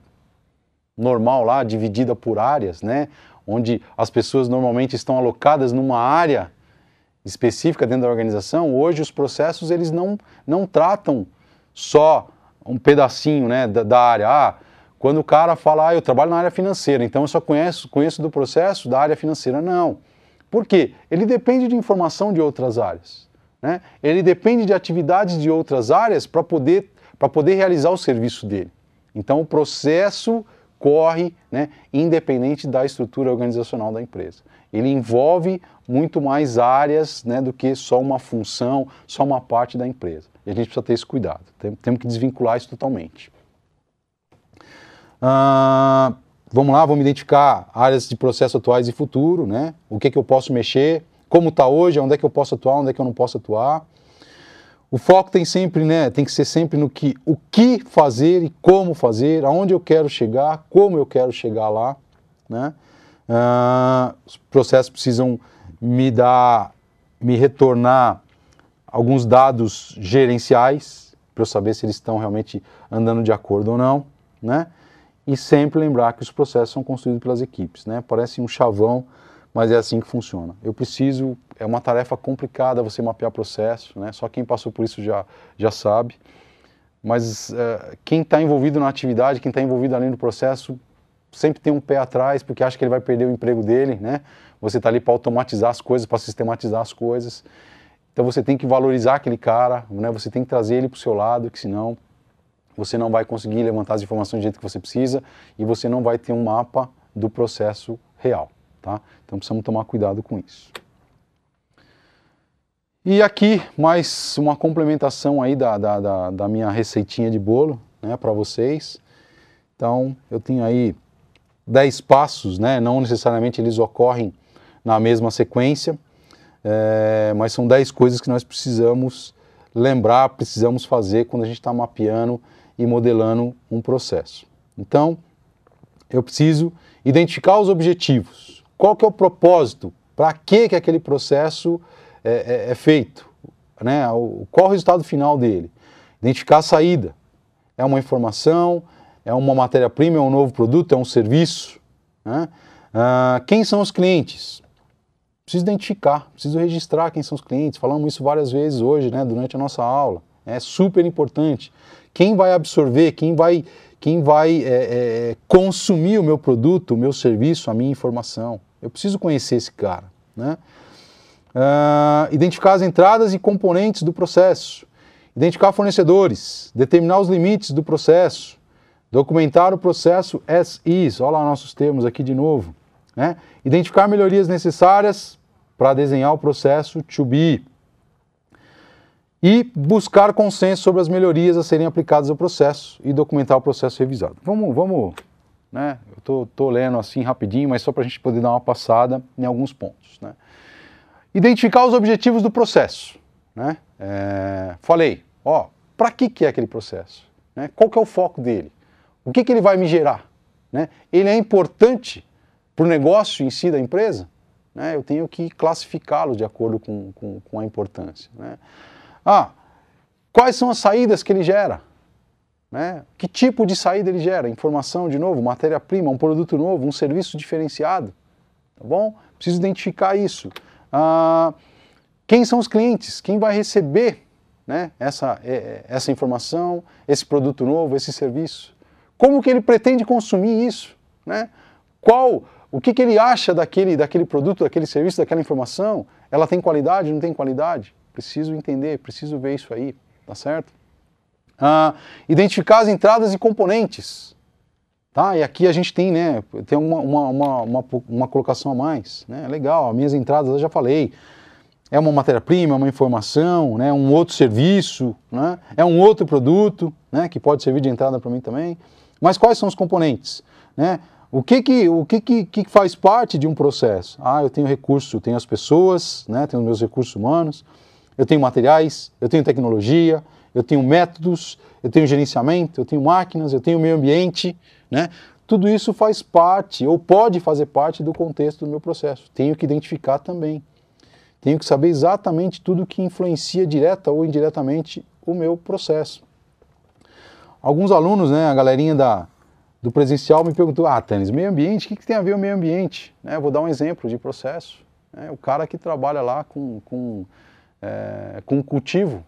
normal lá, dividida por áreas, né? Onde as pessoas normalmente estão alocadas numa área específica dentro da organização. Hoje os processos eles não tratam só um pedacinho, né, da área. Quando o cara fala, eu trabalho na área financeira, então eu só conheço do processo da área financeira. Não. Por quê? Ele depende de informação de outras áreas, né? Ele depende de atividades de outras áreas para poder realizar o serviço dele. Então o processo corre, né, independente da estrutura organizacional da empresa. Ele envolve muito mais áreas, né, do que só uma função, só uma parte da empresa. E a gente precisa ter esse cuidado, temos que desvincular isso totalmente. Vamos lá, vamos identificar áreas de processo atuais e futuro, né? O que eu posso mexer, como está hoje, onde é que eu posso atuar, onde é que eu não posso atuar. O foco tem que ser sempre o que fazer e como fazer, aonde eu quero chegar, como eu quero chegar lá, né? Os processos precisam me retornar alguns dados gerenciais para eu saber se eles estão realmente andando de acordo ou não, né? E sempre lembrar que os processos são construídos pelas equipes, né? Parece um chavão, mas é assim que funciona. É uma tarefa complicada você mapear processo, né? Só quem passou por isso já sabe. Mas quem está envolvido na atividade, quem está envolvido ali no processo, sempre tem um pé atrás, porque acha que ele vai perder o emprego dele, né? Você está ali para automatizar as coisas, para sistematizar as coisas. Então você tem que valorizar aquele cara, né? Você tem que trazer ele para o seu lado, que senão você não vai conseguir levantar as informações do jeito que você precisa e você não vai ter um mapa do processo real, tá? Então precisamos tomar cuidado com isso. E aqui mais uma complementação aí da minha receitinha de bolo, né, para vocês. Então eu tenho aí 10 passos, né? Não necessariamente eles ocorrem na mesma sequência, mas são 10 coisas que nós precisamos lembrar, precisamos fazer quando a gente está mapeando e modelando um processo. Então, eu preciso identificar os objetivos. Qual que é o propósito? Para que aquele processo é feito? Né? Qual o resultado final dele? Identificar a saída. É uma informação? É uma matéria-prima? É um novo produto? É um serviço? Né? Quem são os clientes? Preciso identificar, preciso registrar quem são os clientes. Falamos isso várias vezes hoje, né, durante a nossa aula. É super importante. Quem vai absorver, quem vai consumir o meu produto, o meu serviço, a minha informação. Eu preciso conhecer esse cara, né? Identificar as entradas e componentes do processo. Identificar fornecedores. Determinar os limites do processo. Documentar o processo as is. Olha lá nossos termos aqui de novo. Né? Identificar melhorias necessárias para desenhar o processo to be. E buscar consenso sobre as melhorias a serem aplicadas ao processo e documentar o processo revisado. Vamos, né? Eu tô lendo assim rapidinho, mas só para a gente poder dar uma passada em alguns pontos, né? Identificar os objetivos do processo, né? Falei, para que é aquele processo? Né? Qual que é o foco dele? O que ele vai me gerar? Né? Ele é importante para o negócio em si da empresa? Né? Eu tenho que classificá-lo de acordo com a importância, né? Quais são as saídas que ele gera? Né? Que tipo de saída ele gera? Informação, de novo, matéria-prima, um produto novo, um serviço diferenciado. Tá bom? Preciso identificar isso. Quem são os clientes? Quem vai receber né, essa informação, esse produto novo, esse serviço? Como que ele pretende consumir isso? Né? O que ele acha daquele produto, daquele serviço, daquela informação? Ela tem qualidade, não tem qualidade? Preciso entender, preciso ver isso aí, tá certo? Identificar as entradas e componentes. Tá? E aqui a gente tem, né, tem uma colocação a mais. Né? Legal, as minhas entradas eu já falei. É uma matéria-prima, é uma informação, né, um outro serviço, né, é um outro produto, né, que pode servir de entrada para mim também. Mas quais são os componentes? Né? O que faz parte de um processo? Eu tenho recursos, eu tenho as pessoas, né, tenho os meus recursos humanos, eu tenho materiais, eu tenho tecnologia, eu tenho métodos, eu tenho gerenciamento, eu tenho máquinas, eu tenho meio ambiente, né? Tudo isso faz parte, ou pode fazer parte do contexto do meu processo. Tenho que identificar também. Tenho que saber exatamente tudo que influencia direta ou indiretamente o meu processo. Alguns alunos, né, a galerinha do presencial me perguntou, Tânis, meio ambiente, o que tem a ver o meio ambiente? Né, eu vou dar um exemplo de processo. O cara que trabalha lá com cultivo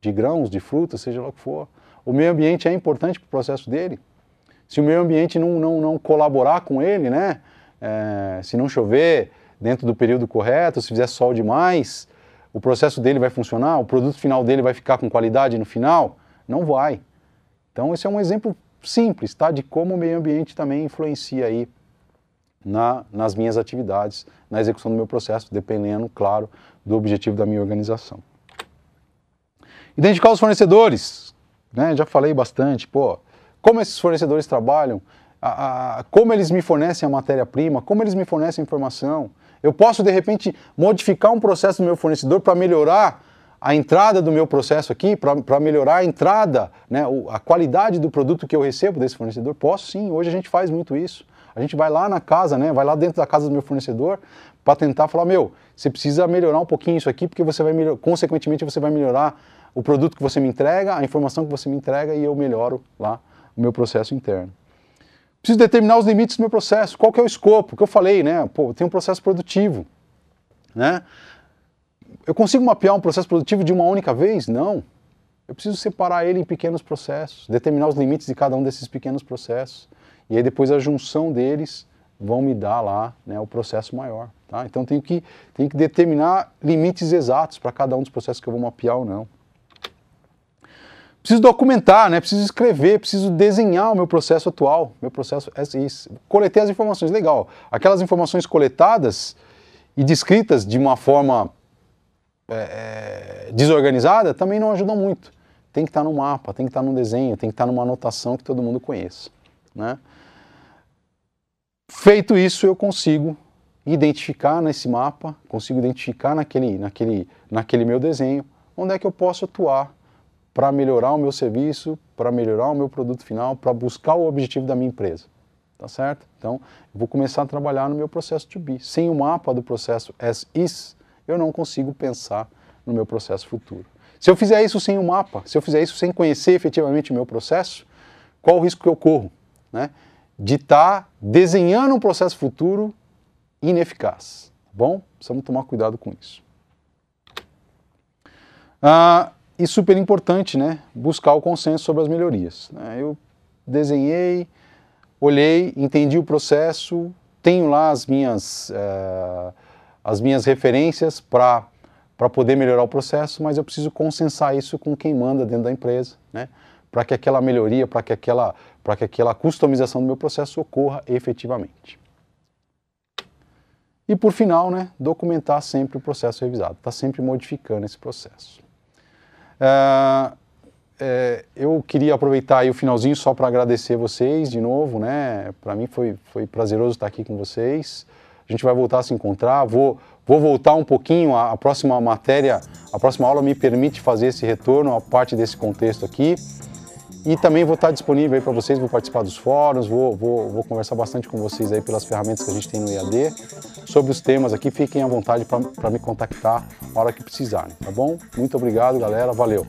de grãos, de frutas, seja lá o que for. O meio ambiente é importante para o processo dele. Se o meio ambiente não colaborar com ele, né, se não chover dentro do período correto, se fizer sol demais, o processo dele vai funcionar, o produto final dele vai ficar com qualidade no final? Não vai. Então esse é um exemplo simples, tá, de como o meio ambiente também influencia aí nas minhas atividades, na execução do meu processo, dependendo, claro, do objetivo da minha organização. Identificar os fornecedores, né, já falei bastante, como esses fornecedores trabalham, como eles me fornecem a matéria-prima, como eles me fornecem a informação. Eu posso, de repente, modificar um processo do meu fornecedor para melhorar a entrada do meu processo aqui, para melhorar a entrada, né, a qualidade do produto que eu recebo desse fornecedor? Posso sim, hoje a gente faz muito isso. A gente vai lá na casa, né, vai lá dentro da casa do meu fornecedor para tentar falar, você precisa melhorar um pouquinho isso aqui, porque você vai consequentemente você vai melhorar o produto que você me entrega, a informação que você me entrega e eu melhoro lá o meu processo interno. Preciso determinar os limites do meu processo. Qual que é o escopo? O que eu falei, né? Tem um processo produtivo, né? Eu consigo mapear um processo produtivo de uma única vez? Não. Eu preciso separar ele em pequenos processos, determinar os limites de cada um desses pequenos processos. E aí depois a junção deles vão me dar lá, né, o processo maior. Tá? Então tenho que determinar limites exatos para cada um dos processos que eu vou mapear ou não. Preciso documentar, né? Preciso escrever, preciso desenhar o meu processo atual, meu processo SIS. Coletei as informações, legal. Aquelas informações coletadas e descritas de uma forma desorganizada também não ajudam muito. Tem que estar no mapa, tem que estar no desenho, tem que estar numa anotação que todo mundo conheça. Né? Feito isso, eu consigo identificar nesse mapa, consigo identificar naquele meu desenho, onde é que eu posso atuar para melhorar o meu serviço, para melhorar o meu produto final, para buscar o objetivo da minha empresa. Tá certo? Então, eu vou começar a trabalhar no meu processo to be. Sem o mapa do processo as is, eu não consigo pensar no meu processo futuro. Se eu fizer isso sem o mapa, se eu fizer isso sem conhecer efetivamente o meu processo, qual o risco que eu corro? Né? De estar desenhando um processo futuro ineficaz. Tá bom? Precisamos tomar cuidado com isso. E super importante, né, buscar o consenso sobre as melhorias. Eu desenhei, olhei, entendi o processo, tenho lá as minhas referências para poder melhorar o processo, mas eu preciso consensar isso com quem manda dentro da empresa, né, para que aquela melhoria, para que aquela customização do meu processo ocorra efetivamente. E por final, né, documentar sempre o processo revisado, estar sempre modificando esse processo. Eu queria aproveitar aí o finalzinho só para agradecer vocês de novo, né? Para mim foi prazeroso estar aqui com vocês. A gente vai voltar a se encontrar. Vou voltar um pouquinho, a próxima matéria, a próxima aula me permite fazer esse retorno a parte desse contexto aqui. E também vou estar disponível aí para vocês, vou participar dos fóruns, vou conversar bastante com vocês aí pelas ferramentas que a gente tem no EAD. Sobre os temas aqui, fiquem à vontade para me contactar na hora que precisarem, tá bom? Muito obrigado, galera, valeu!